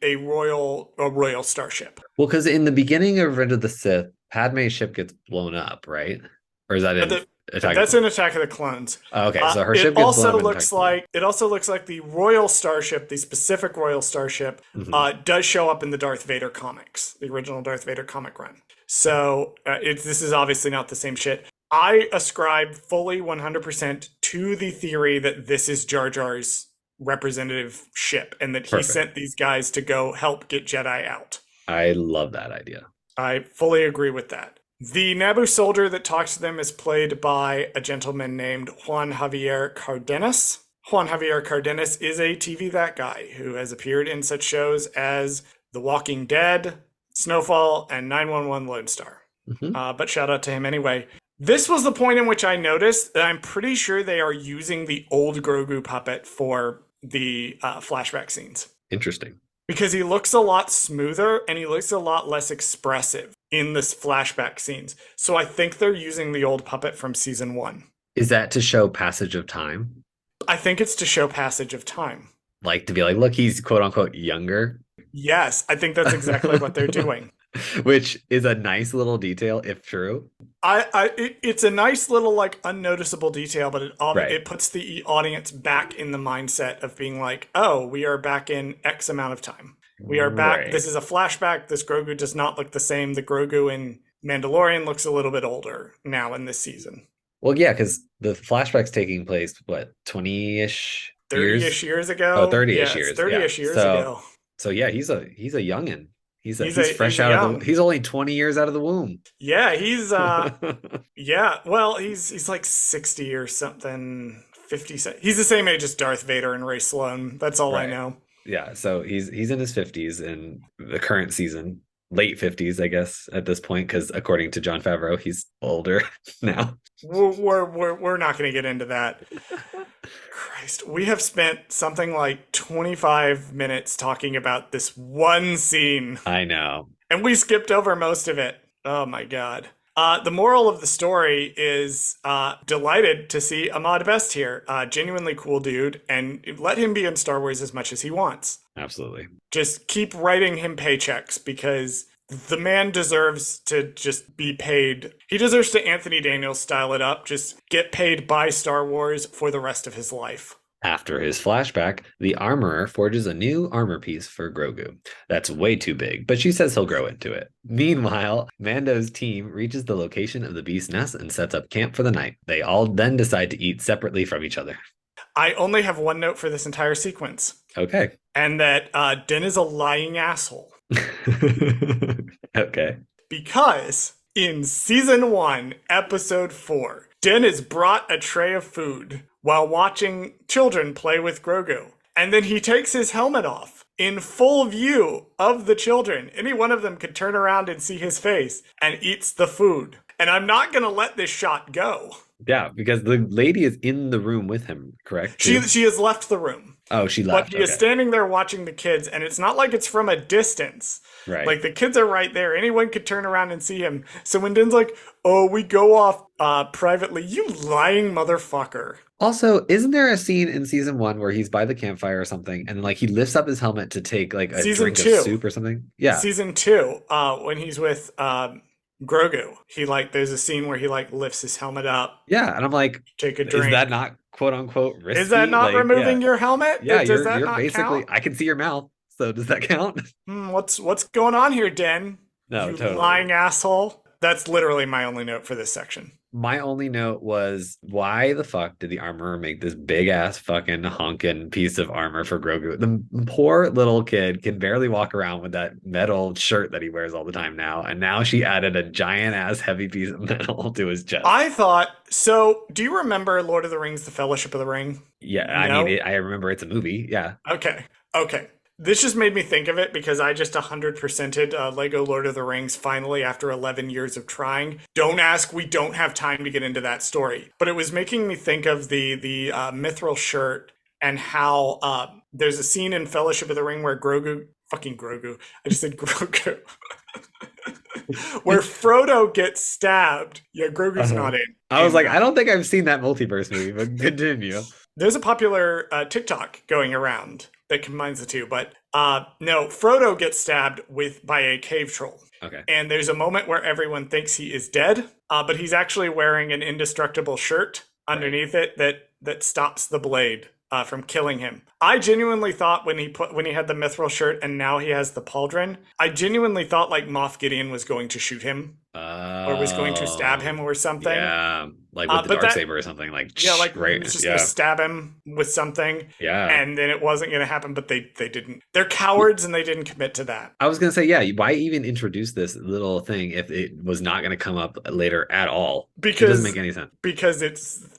B: a royal starship.
A: Well, because in the beginning of Revenge of the Sith, Padme's ship gets blown up, right? Or is that in Attack of
B: That's
A: the
B: in Attack of the Clones.
A: Oh, okay, so her
B: It
A: ship gets blown
B: also
A: up in
B: looks like the royal starship, the specific royal starship, does show up in the Darth Vader comics, the original Darth Vader comic run. So this is obviously not the same shit. I ascribe fully 100% to the theory that this is Jar Jar's representative ship and that he
A: Perfect.
B: sent these guys to go help get Jedi out.
A: I love that idea.
B: I fully agree with that. The Naboo soldier that talks to them is played by a gentleman named Juan Javier Cardenas. Juan Javier Cardenas is a TV That Guy who has appeared in such shows as The Walking Dead, Snowfall, and 911 Lone Star. But shout out to him anyway. This was the point in which I noticed that I'm pretty sure they are using the old Grogu puppet for the flashback scenes.
A: Interesting.
B: Because he looks a lot smoother and he looks a lot less expressive in this flashback scenes. So I think they're using the old puppet from season 1.
A: Is that to show passage of time?
B: I think it's to show passage of time.
A: Like to be like, look, he's quote unquote younger.
B: Yes, I think that's exactly what they're doing.
A: Which is a nice little detail, if true.
B: It's a nice little like unnoticeable detail, but
A: Right.
B: it puts the audience back in the mindset of being like, oh, we are back in X amount of time. We are back.
A: Right.
B: This is a flashback. This Grogu does not look the same. The Grogu in Mandalorian looks a little bit older now in this season.
A: Well, yeah, because the flashback's taking place, what, 20-ish
B: 30-ish years ago?
A: Oh, 30-ish years.
B: 30-ish years ago.
A: So yeah, he's a youngin'. He's fresh
B: he's
A: out
B: young.
A: of the. He's only 20 years out of the womb.
B: Yeah, he's yeah. Well, he's like 60 or something. 50. He's the same age as Darth Vader and Ray Sloan. That's all I know.
A: Yeah, so he's in his 50s in the current season, late 50s, I guess, at this point, because according to Jon Favreau, he's older now.
B: We're not going to get into that. Christ, we have spent something like 25 minutes talking about this one scene.
A: I know.
B: And we skipped over most of it. Oh my God. The moral of the story is delighted to see Ahmad Best here. Genuinely cool dude. And let him be in Star Wars as much as he wants.
A: Absolutely.
B: Just keep writing him paychecks because the man deserves to just be paid. He deserves to Anthony Daniels style it up. Just get paid by Star Wars for the rest of his life.
A: After his flashback, the armorer forges a new armor piece for Grogu. That's way too big, but she says he'll grow into it. Meanwhile, Mando's team reaches the location of the beast nest and sets up camp for the night. They all then decide to eat separately from each other.
B: I only have one note for this entire sequence.
A: Okay.
B: And that Din is a lying asshole.
A: Okay.
B: Because in season 1, episode 4, Din is brought a tray of food while watching children play with Grogu. And then he takes his helmet off in full view of the children. Any one of them could turn around and see his face and eats the food. And I'm not going to let this shot go.
A: Yeah, because the lady is in the room with him, correct?
B: She has left the room.
A: Oh, she left.
B: But he is standing there watching the kids, and it's not like it's from a distance.
A: Right.
B: Like, the kids are right there. Anyone could turn around and see him. So when Din's like, oh, we go off privately, you lying motherfucker.
A: Also, isn't there a scene in season 1 where he's by the campfire or something, and like he lifts up his helmet to take like a drink of soup or something? Yeah.
B: Season 2, when he's with Grogu, there's a scene where he lifts his helmet up.
A: Yeah, and I'm like,
B: take a drink.
A: Is that not quote unquote risky?
B: Is that not removing your helmet?
A: Yeah,
B: Does that
A: you're
B: not
A: basically
B: count?
A: I can see your mouth, so does that count?
B: What's going on here, Den?
A: No,
B: you
A: totally.
B: lying asshole. That's literally my only note for this section.
A: My only note was, why the fuck did the armorer make this big ass fucking honking piece of armor for Grogu? The poor little kid can barely walk around with that metal shirt that he wears all the time now. And now she added a giant ass heavy piece of metal to his chest.
B: I thought so. Do you remember Lord of the Rings: The Fellowship of the Ring?
A: Yeah, I mean,
B: No?
A: I remember it's a movie. Yeah.
B: Okay. Okay. This just made me think of it because I just 100%ed Lego Lord of the Rings finally after 11 years of trying. Don't ask, we don't have time to get into that story. But it was making me think of the mithril shirt and how there's a scene in Fellowship of the Ring where Grogu, I just said Grogu, where Frodo gets stabbed. Yeah, Grogu's not in.
A: I was like, I don't think I've seen that multiverse movie, but continue.
B: There's a popular TikTok going around that combines the two, but no, Frodo gets stabbed by a cave troll.
A: Okay.
B: And there's a moment where everyone thinks he is dead, but he's actually wearing an indestructible shirt underneath it that stops the blade from killing him. I genuinely thought when he had the mithril shirt and now he has the pauldron, I genuinely thought like Moff Gideon was going to shoot him. Or was going to stab him or something.
A: Yeah, like with the Darksaber or something. Like,
B: yeah, like
A: right,
B: was just going to stab him with something.
A: Yeah.
B: And then it wasn't going to happen, but they didn't. They're cowards and they didn't commit to that.
A: I was going to say, yeah, why even introduce this little thing if it was not going to come up later at all? Because it doesn't make any sense.
B: Because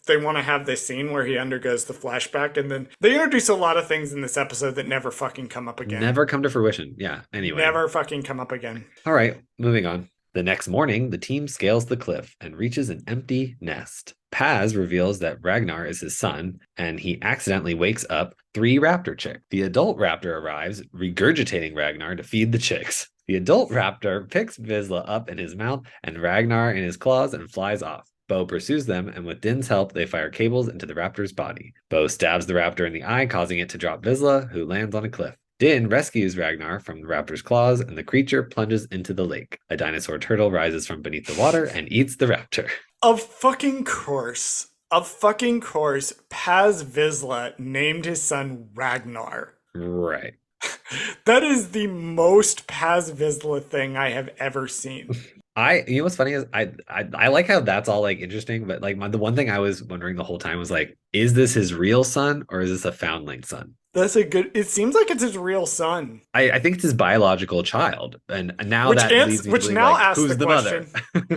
B: they want to have this scene where he undergoes the flashback, and then they introduce a lot of things in this episode that never fucking come up again.
A: Never come to fruition. Yeah, anyway.
B: Never fucking come up again.
A: All right, moving on. The next morning, the team scales the cliff and reaches an empty nest. Paz reveals that Ragnar is his son, and he accidentally wakes up 3 raptor chicks. The adult raptor arrives, regurgitating Ragnar to feed the chicks. The adult raptor picks Vizsla up in his mouth and Ragnar in his claws and flies off. Bo pursues them, and with Din's help, they fire cables into the raptor's body. Bo stabs the raptor in the eye, causing it to drop Vizsla, who lands on a cliff. Din rescues Ragnar from the raptor's claws, and the creature plunges into the lake. A dinosaur turtle rises from beneath the water and eats the raptor.
B: Of fucking course, Paz Vizsla named his son Ragnar.
A: Right.
B: That is the most Paz Vizsla thing I have ever seen.
A: You know what's funny is I like how that's all like interesting, but like the one thing I was wondering the whole time was like, is this his real son or is this a foundling son?
B: It seems like it's his real son.
A: I think it's his biological child. And now
B: which
A: that leads me to believe, like,
B: asks
A: who's the
B: question,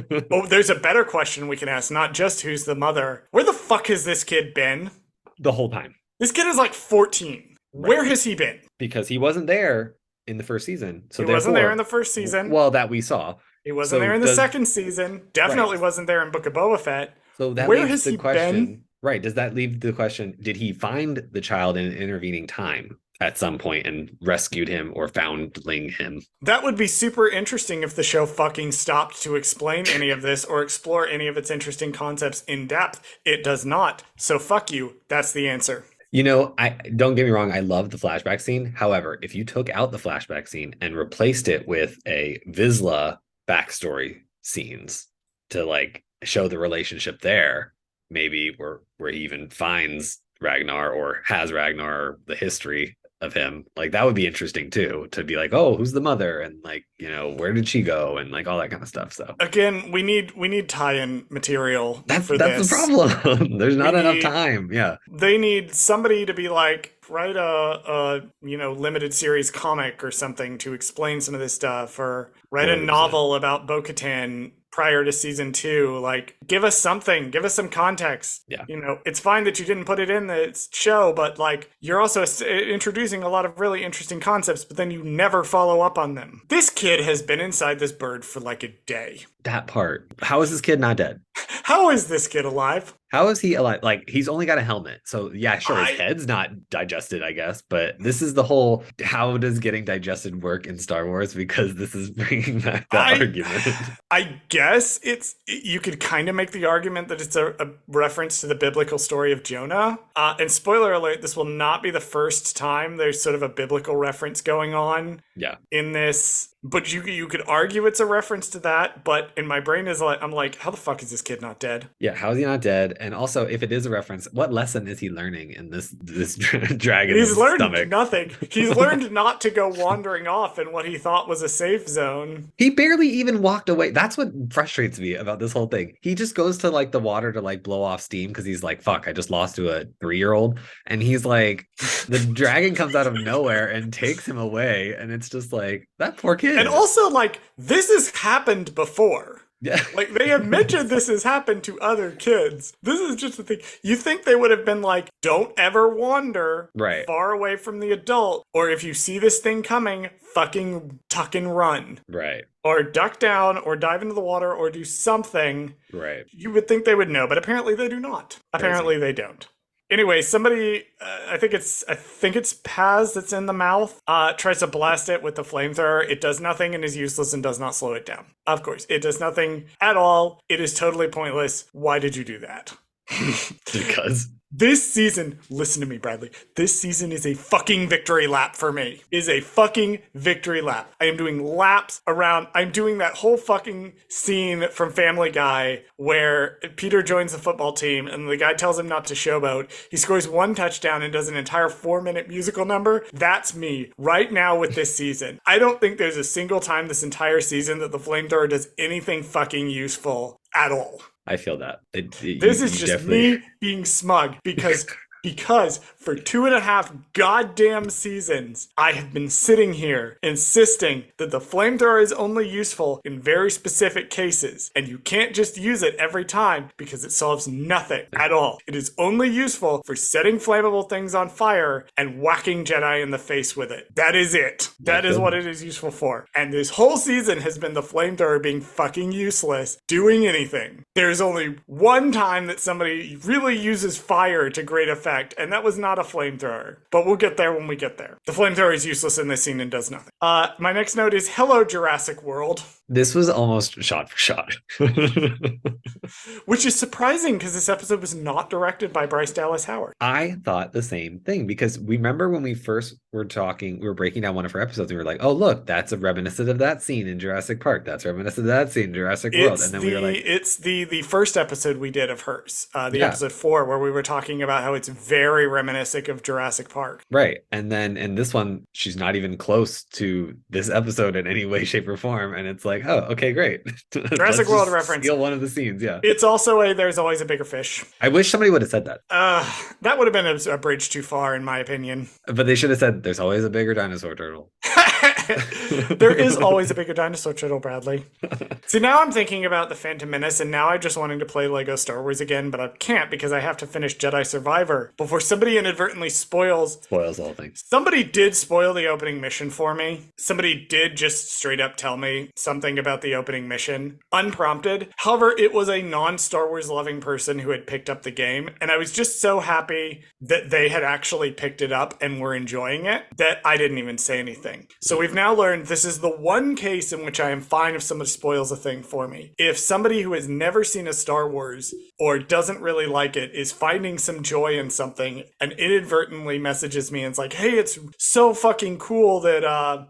A: mother?
B: Oh, there's a better question we can ask, not just who's the mother. Where the fuck has this kid been?
A: The whole time.
B: This kid is like 14. Right. Where has he been?
A: Because he wasn't there in the first season. So
B: he wasn't there in the first season.
A: Well, that we saw.
B: He wasn't there in the second season. Definitely wasn't there in Book of Boba Fett.
A: So that
B: where has he been?
A: Right. Does that leave the question, did he find the child in an intervening time at some point and rescued him or foundling him?
B: That would be super interesting if the show fucking stopped to explain any of this or explore any of its interesting concepts in depth. It does not. So fuck you. That's the answer.
A: You know, I don't get me wrong, I love the flashback scene. However, if you took out the flashback scene and replaced it with a Vizsla backstory scenes to like show the relationship there, maybe where he even finds Ragnar or has Ragnar, or the history of him, like that would be interesting too, to be like, oh, who's the mother, and like, you know, where did she go, and like all that kind of stuff. So again,
B: we need tie-in material.
A: That's the problem. There's not enough time. Yeah,
B: they need somebody to be like, write a limited series comic or something to explain some of this stuff, or write 100%. A novel about Bo-Katan prior to season 2. Like, give us something, give us some context.
A: Yeah,
B: you know, it's fine that you didn't put it in the show, but like, you're also introducing a lot of really interesting concepts, but then you never follow up on them. This kid has been inside this bird for like a day.
A: That part. How is this kid not dead?
B: How is this kid alive?
A: How is he alive? Like, he's only got a helmet. So, yeah, sure, his head's not digested, I guess. But this is the whole, how does getting digested work in Star Wars? Because this is bringing back that argument.
B: I guess you could kind of make the argument that it's a reference to the biblical story of Jonah. And spoiler alert, this will not be the first time there's sort of a biblical reference going on.
A: Yeah.
B: In this But you could argue it's a reference to that, but in my brain is like, I'm like, how the fuck is this kid not dead?
A: Yeah, how is he not dead? And also, if it is a reference, what lesson is he learning in this
B: He's
A: dragon's
B: learned
A: stomach?
B: nothing. He's learned not to go wandering off in what he thought was a safe zone.
A: He barely even walked away. That's what frustrates me about this whole thing. He just goes to like the water to like blow off steam because he's like, fuck, I just lost to a 3-year-old. And he's like, the dragon comes out of nowhere and takes him away. And it's just like, that poor kid.
B: And also, like, this has happened before.
A: Yeah.
B: Like, they have mentioned this has happened to other kids. This is just the thing. You think they would have been like, don't ever wander far away from the adult, or if you see this thing coming, fucking tuck and run.
A: Right.
B: Or duck down, or dive into the water, or do something.
A: Right.
B: You would think they would know, but apparently they do not. Apparently they don't. Anyway, somebody, I think it's Paz that's in the mouth, tries to blast it with the flamethrower. It does nothing and is useless and does not slow it down. Of course, it does nothing at all. It is totally pointless. Why did you do that?
A: Because
B: this season, listen to me, Bradley. This season is a fucking victory lap for me. Is a fucking victory lap. I am doing laps around. I'm doing that whole fucking scene from Family Guy where Peter joins the football team and the guy tells him not to showboat. He scores 1 touchdown and does an entire 4-minute musical number. That's me right now with this season. I don't think there's a single time this entire season that the flamethrower does anything fucking useful at all.
A: I feel that.
B: This is just me being smug because for 2.5 goddamn seasons, I have been sitting here insisting that the flamethrower is only useful in very specific cases, and you can't just use it every time because it solves nothing at all. It is only useful for setting flammable things on fire and whacking Jedi in the face with it. That is it. That is what it is useful for. And this whole season has been the flamethrower being fucking useless, doing anything. There's only one time that somebody really uses fire to great effect, and that was not a flamethrower. But we'll get there when we get there. The flamethrower is useless in this scene and does nothing. My next note is, hello, Jurassic World.
A: This was almost shot for shot.
B: Which is surprising because this episode was not directed by Bryce Dallas Howard.
A: I thought the same thing because we remember when we first were talking, we were breaking down one of her episodes and we were like, oh, look, that's a reminiscent of that scene in Jurassic Park. That's reminiscent of that scene in Jurassic World. And then we were like,
B: it's the first episode we did of hers, episode 4, where we were talking about how it's very reminiscent of Jurassic Park.
A: Right. And then in this one, she's not even close to this episode in any way, shape, or form. And it's like, oh, okay, great.
B: Jurassic World reference.
A: Steal one of the scenes, yeah.
B: It's also there's always a bigger fish.
A: I wish somebody would have said that.
B: That would have been a bridge too far, in my opinion.
A: But they should have said, there's always a bigger dinosaur turtle.
B: There is always a bigger dinosaur turtle, Bradley. See, now I'm thinking about the Phantom Menace, and now I'm just wanting to play Lego Star Wars again, but I can't because I have to finish Jedi Survivor before somebody inadvertently spoils
A: all things.
B: Somebody did spoil the opening mission for me. Somebody did just straight up tell me something about the opening mission, unprompted. However, it was a non-Star Wars loving person who had picked up the game, and I was just so happy that they had actually picked it up and were enjoying it that I didn't even say anything. So we've now learned this is the one case in which I am fine if somebody spoils a thing for me. If somebody who has never seen a Star Wars or doesn't really like it is finding some joy in something and inadvertently messages me and it's like, hey, it's so fucking cool that,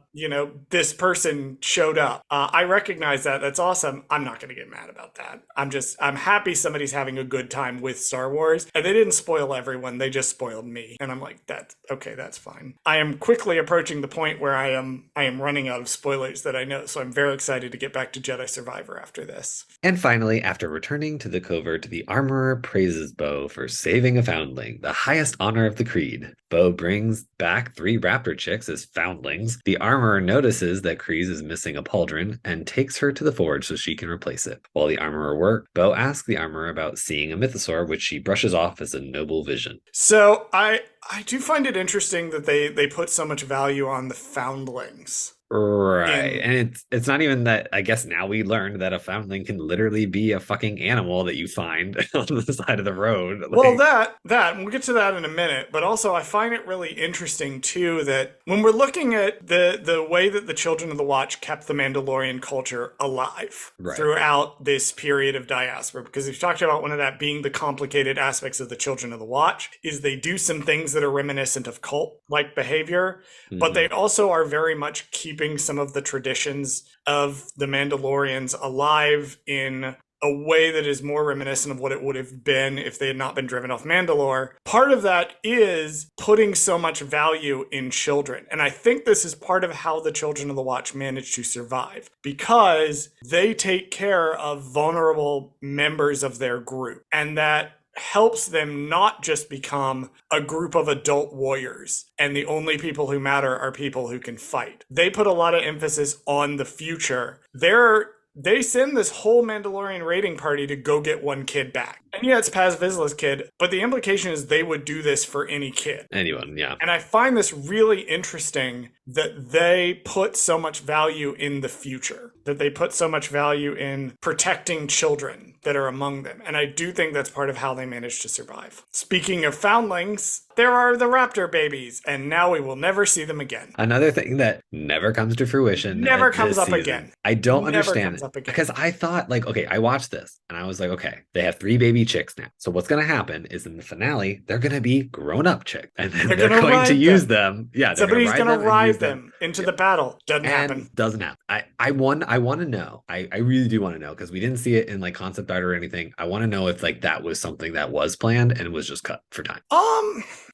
B: this person showed up. I recognize that. That's awesome. I'm not going to get mad about that. I'm happy somebody's having a good time with Star Wars, and they didn't spoil everyone. They just spoiled me. And I'm like, that's okay. That's fine. I am quickly approaching the point where I am running out of spoilers that I know. So I'm very excited to get back to Jedi Survivor after this.
A: And finally, after returning to the covert, the armorer praises Bo for saving a foundling, the highest honor of the creed. Bo brings back 3 raptor chicks as foundlings. The armorer notices that Kryze is missing a pauldron and takes her to the forge so she can replace it. While the armorer works, Bo asks the armorer about seeing a mythosaur, which she brushes off as a noble vision.
B: So I do find it interesting that they put so much value on the foundlings.
A: Right. And it's not even that. I guess now we learned that a foundling can literally be a fucking animal that you find on the side of the road.
B: Well, that and we'll get to that in a minute, but also I find it really interesting too that when we're looking at the way that the Children of the Watch kept the Mandalorian culture alive throughout this period of diaspora, because we've talked about one of that being the complicated aspects of the Children of the Watch is they do some things that are reminiscent of cult-like behavior, but they also are very much keeping keeping some of the traditions of the Mandalorians alive in a way that is more reminiscent of what it would have been if they had not been driven off Mandalore. Part of that is putting so much value in children. And I think this is part of how the Children of the Watch manage to survive, because they take care of vulnerable members of their group. And that helps them not just become a group of adult warriors and the only people who matter are people who can fight. They put a lot of emphasis on the future. They send this whole Mandalorian raiding party to go get one kid back. And yeah, it's Paz Vizsla's kid, but the implication is they would do this for any kid.
A: Anyone, yeah.
B: And I find this really interesting that they put so much value in the future, that they put so much value in protecting children that are among them. And I do think that's part of how they manage to survive. Speaking of foundlings, there are the raptor babies, and now we will never see them again.
A: Another thing that never comes to fruition.
B: Never comes up again.
A: I don't understand it. Because I thought, like, okay, I watched this, and I was like, okay, they have 3 baby chicks now. So what's going to happen is in the finale, they're going to be grown-up chicks. And then they're going to use them. Yeah,
B: somebody's going to ride them into the battle. Doesn't happen.
A: Doesn't happen. I want to know. I really do want to know, because we didn't see it in like concept art or anything. I want to know if like that was something that was planned and was just cut for time.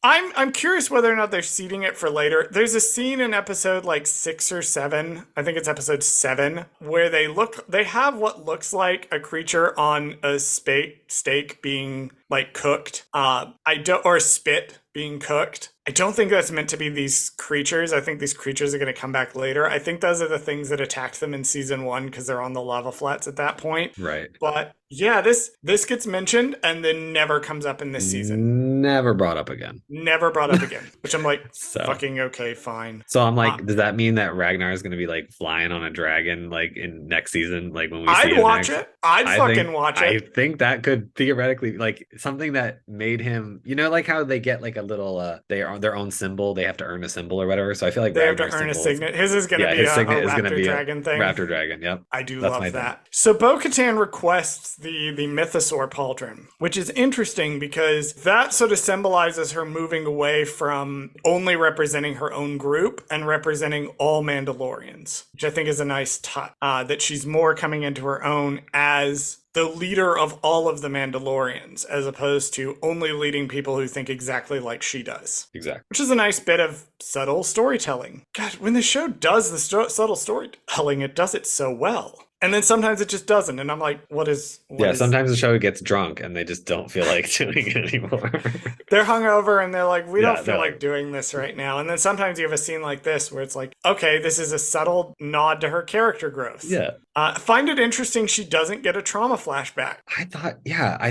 B: I'm curious whether or not they're seeding it for later. There's a scene in episode like 6 or 7, I think it's episode 7, where they have what looks like a creature on a steak being like cooked. Or spit being cooked. I don't think that's meant to be these creatures. I think these creatures are going to come back later. I think those are the things that attacked them in season 1 because they're on the lava flats at that point.
A: Right.
B: But yeah, this gets mentioned and then never comes up in this season.
A: Never brought up again.
B: Never brought up again. Which I'm like, fucking okay, fine.
A: So I'm like, does that mean that Ragnar is going to be like flying on a dragon like in next season? Like when we see him
B: watch it. I'd fucking watch it.
A: I think that could theoretically like something that made him, you know, like how they get like a little, they are their own symbol. They have to earn a symbol or whatever. So I feel like
B: they have to earn a signet. His is going to be a raptor dragon thing.
A: Raptor dragon. Yep.
B: I do love that. Thing. So Bo-Katan requests the Mythosaur pauldron, which is interesting because that sort of symbolizes her moving away from only representing her own group and representing all Mandalorians, which I think is a nice touch. That she's more coming into her own as the leader of all of the Mandalorians, as opposed to only leading people who think exactly like she does.
A: Exactly.
B: Which is a nice bit of subtle storytelling. God, when the show does the subtle storytelling, it does it so well. And then sometimes it just doesn't. And I'm like, sometimes
A: the show gets drunk and they just don't feel like doing it anymore.
B: They're hungover and they're like, we don't feel like doing this right now. And then sometimes you have a scene like this where it's like, okay, this is a subtle nod to her character growth.
A: Yeah.
B: I find it interesting she doesn't get a trauma flashback.
A: I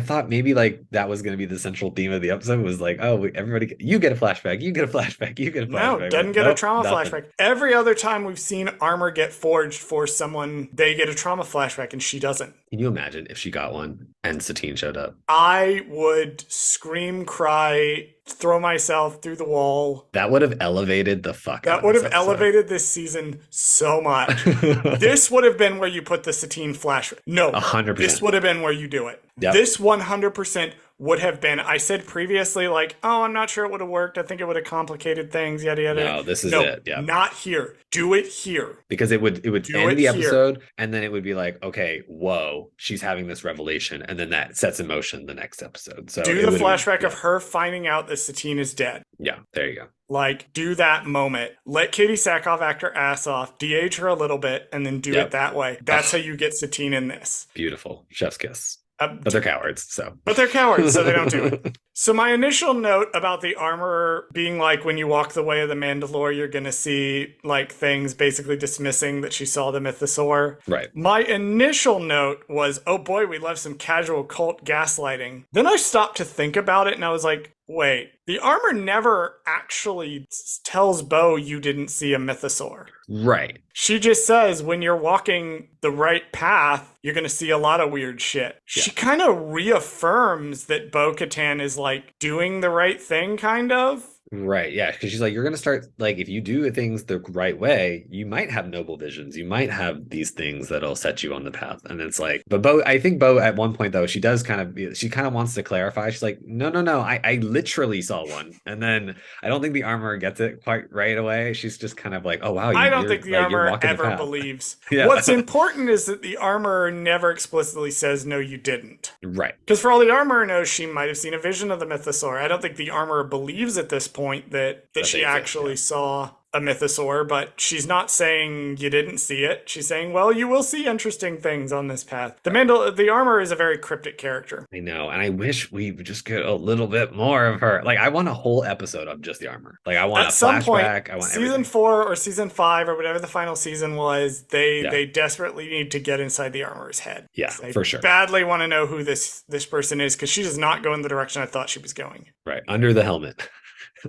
A: thought maybe like that was going to be the central theme of the episode was like, oh, everybody, you get a flashback, you get a flashback, you get a flashback.
B: No, doesn't get a trauma flashback. Every other time we've seen armor get forged for someone, they get a trauma flashback and she doesn't.
A: Can you imagine if she got one and Satine showed up?
B: I would scream, cry, throw myself through the wall.
A: That would have elevated the fuck out of this episode. That would have
B: elevated this season so much. This would have been where you put the Satine flash. No,
A: 100%.
B: This would have been where you do it.
A: Yep.
B: This 100% would have been. I said previously, like, oh, I'm not sure it would have worked. I think it would have complicated things, yada, yada.
A: No, this is it. Yeah.
B: Not here. Do it here.
A: Because it would end the episode, and then it would be like, okay, whoa, she's having this revelation, and then that sets in motion the next episode. So
B: do the flashback of her finding out that Satine is dead.
A: Yeah, there you go.
B: Like, do that moment. Let Katie Sackhoff act her ass off, de-age her a little bit, and then do it that way. That's how you get Satine in this.
A: Beautiful. Chef's kiss. But they're cowards, so.
B: But they're cowards, so they don't do it. So my initial note about the armor being like when you walk the way of the Mandalore, you're going to see like things basically dismissing that she saw the Mythosaur.
A: Right.
B: My initial note was, oh boy, we love some casual cult gaslighting. Then I stopped to think about it and I was like, wait, the armor never actually tells Bo you didn't see a Mythosaur.
A: Right.
B: She just says when you're walking the right path, you're going to see a lot of weird shit. Yeah. She kind of reaffirms that Bo-Katan is like doing the right thing, kind of.
A: Right. Yeah. Because she's like, you're going to start, like, if you do things the right way, you might have noble visions. You might have these things that'll set you on the path. And it's like, but Bo, I think Bo at one point, though, she kind of wants to clarify. She's like, no, no, no. I literally saw one. And then I don't think the armor gets it quite right away. She's just kind of like, oh, wow,
B: I don't
A: you're
B: think the
A: like, you're
B: armor
A: walking the
B: ever
A: path.
B: believes.
A: Yeah.
B: What's important is that the armor never explicitly says, no, you didn't.
A: Right.
B: Because for all the armor knows, she might have seen a vision of the mythosaur. I don't think the armor believes at this point that she actually saw a mythosaur, but she's not saying you didn't see it. She's saying, well, you will see interesting things on this path. The armor is a very cryptic character.
A: I know, and I wish we would just get a little bit more of her. Like, I want a whole episode of just the armor. Like, I want
B: at
A: a
B: some
A: flashback.
B: Point,
A: I want
B: season
A: everything.
B: 4 or season 5 or whatever the final season was. They desperately need to get inside the armor's head.
A: Yeah, for sure.
B: Badly want to know who this person is because she does not go in the direction I thought she was going.
A: Right under the helmet.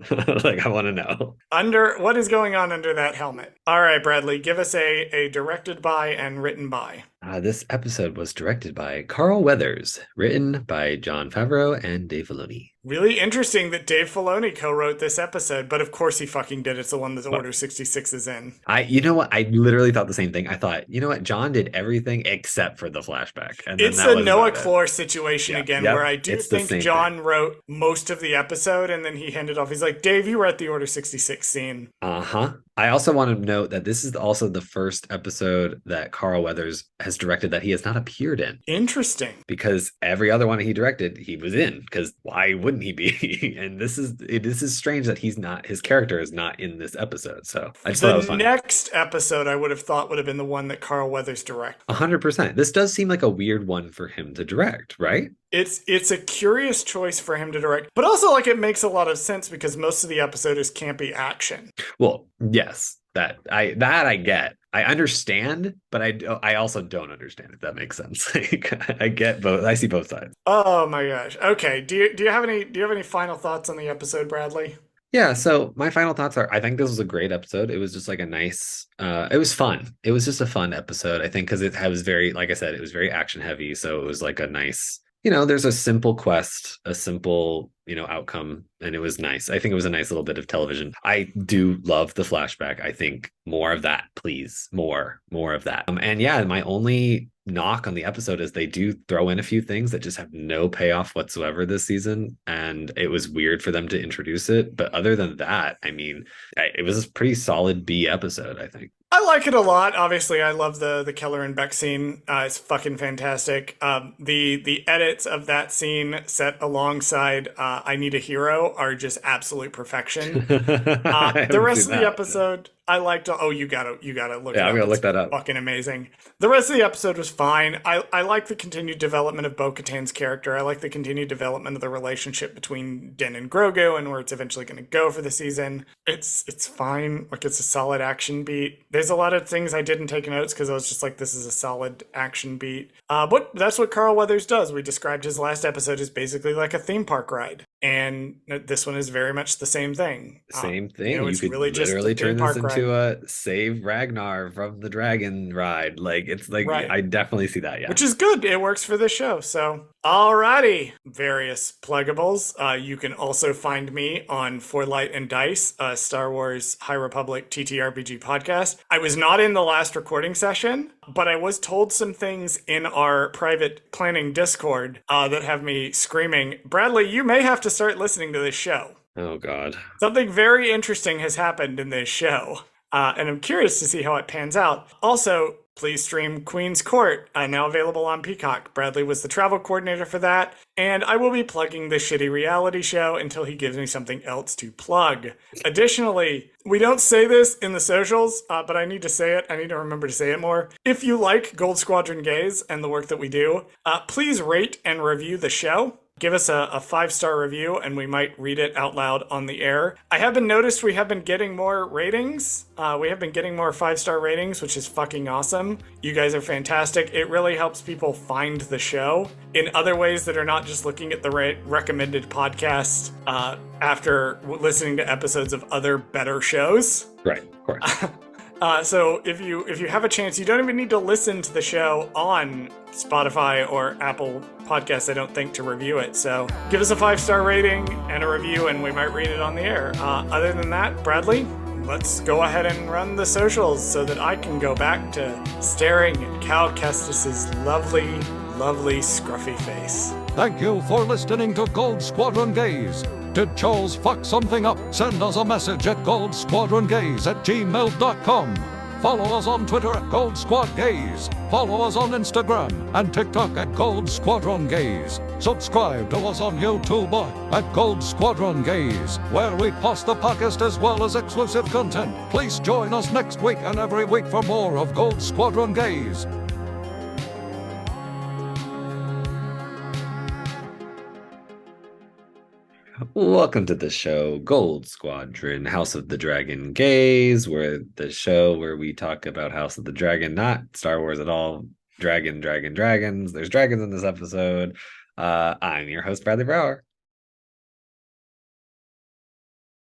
A: Like, I want to know.
B: What is going on under that helmet? All right, Bradley, give us a directed by and written by.
A: This episode was directed by Carl Weathers, written by Jon Favreau and Dave Filoni.
B: Really interesting that Dave Filoni co-wrote this episode, but of course he fucking did. It's the one that Order 66 is in.
A: You know what? I literally thought the same thing. I thought, you know what? Jon did everything except for the flashback. And
B: it's a Noah Clore situation again, where I do think Jon wrote most of the episode and then he handed off. He's like, Dave, you wrote the Order 66 scene.
A: Uh-huh. I also want to note that this is also the first episode that Carl Weathers has directed that he has not appeared in.
B: Interesting.
A: Because every other one he directed, he was in. Because why wouldn't he be? And this is strange that his character is not in this episode. So I just thought it was funny.
B: The next episode I would have thought would have been the one that Carl Weathers directed.
A: 100%. This does seem like a weird one for him to direct, right?
B: It's a curious choice for him to direct, but also like it makes a lot of sense because most of the episode is campy action.
A: Well, yes, that I get. I understand, but I also don't understand, if that makes sense. Like, I get both. I see both sides.
B: Oh my gosh. Okay. Do you have any final thoughts on the episode, Bradley?
A: Yeah, so my final thoughts are, I think this was a great episode. It was just like a nice, it was fun. It was just a fun episode, I think, because it was very, like I said, it was very action heavy. So it was like a nice, there's a simple quest, a simple, outcome, and it was nice. I think it was a nice little bit of television. I do love the flashback. I think more of that, please. More of that. And yeah, my only knock on the episode is they do throw in a few things that just have no payoff whatsoever this season, and it was weird for them to introduce it. But other than that, I mean, it was a pretty solid B episode, I think.
B: I like it a lot. Obviously, I love the Keller and Beck scene. It's fucking fantastic. The edits of that scene set alongside I Need a Hero are just absolute perfection. The rest of the episode, I liked. Oh, you gotta look.
A: Yeah, I'm gonna look that up.
B: Fucking amazing. The rest of the episode was fine. I like the continued development of Bo-Katan's character. I like the continued development of the relationship between Din and Grogu and where it's eventually going to go for the season. It's fine. Like, it's a solid action beat. There's a lot of things I didn't take notes because I was just like, this is a solid action beat. But that's what Carl Weathers does. We described his last episode as basically like a theme park ride, and this one is very much the same thing.
A: Same thing.
B: It's
A: you could
B: really
A: literally
B: just
A: turn this into a Save Ragnar from the Dragon ride. Like, it's like, right. I definitely see that. Yeah,
B: which is good. It works for this show. So, alrighty, various pluggables. You can also find me on For Light and Dice, Star Wars High Republic TTRPG podcast. I was not in the last recording session, but I was told some things in our private planning Discord that have me screaming, Bradley, you may have to start listening to this show.
A: Oh, God.
B: Something very interesting has happened in this show, and I'm curious to see how it pans out. Also, please stream Queen's Court, now available on Peacock. Bradley was the travel coordinator for that, and I will be plugging the shitty reality show until he gives me something else to plug. Additionally, we don't say this in the socials, but I need to say it. I need to remember to say it more. If you like Goldsquadrongays and the work that we do, please rate and review the show. Give us a 5-star review and we might read it out loud on the air. I have noticed we have been getting more ratings. We have been getting more 5-star ratings, which is fucking awesome. You guys are fantastic. It really helps people find the show in other ways that are not just looking at the recommended podcast after listening to episodes of other better shows.
A: Right, of course.
B: So if you have a chance, you don't even need to listen to the show on Spotify or Apple Podcasts, I don't think, to review it. So give us a 5-star rating and a review, and we might read it on the air. Other than that, Bradley, let's go ahead and run the socials so that I can go back to staring at Cal Kestis's lovely, lovely scruffy face.
C: Thank you for listening to Gold Squadron Gaze. Did Charles fuck something up? Send us a message at goldsquadrongaze@gmail.com. Follow us on Twitter at Gold Squad Gaze. Follow us on Instagram and TikTok at Gold Squadron Gaze. Subscribe to us on YouTube at Gold Squadron Gaze, where we post the podcast as well as exclusive content. Please join us next week and every week for more of Gold Squadron Gaze.
A: Welcome to the show, Gold Squadron, House of the Dragon Gaze, where the show where we talk about House of the Dragon, not Star Wars at all. Dragons. There's dragons in this episode. I'm your host, Bradley Brower.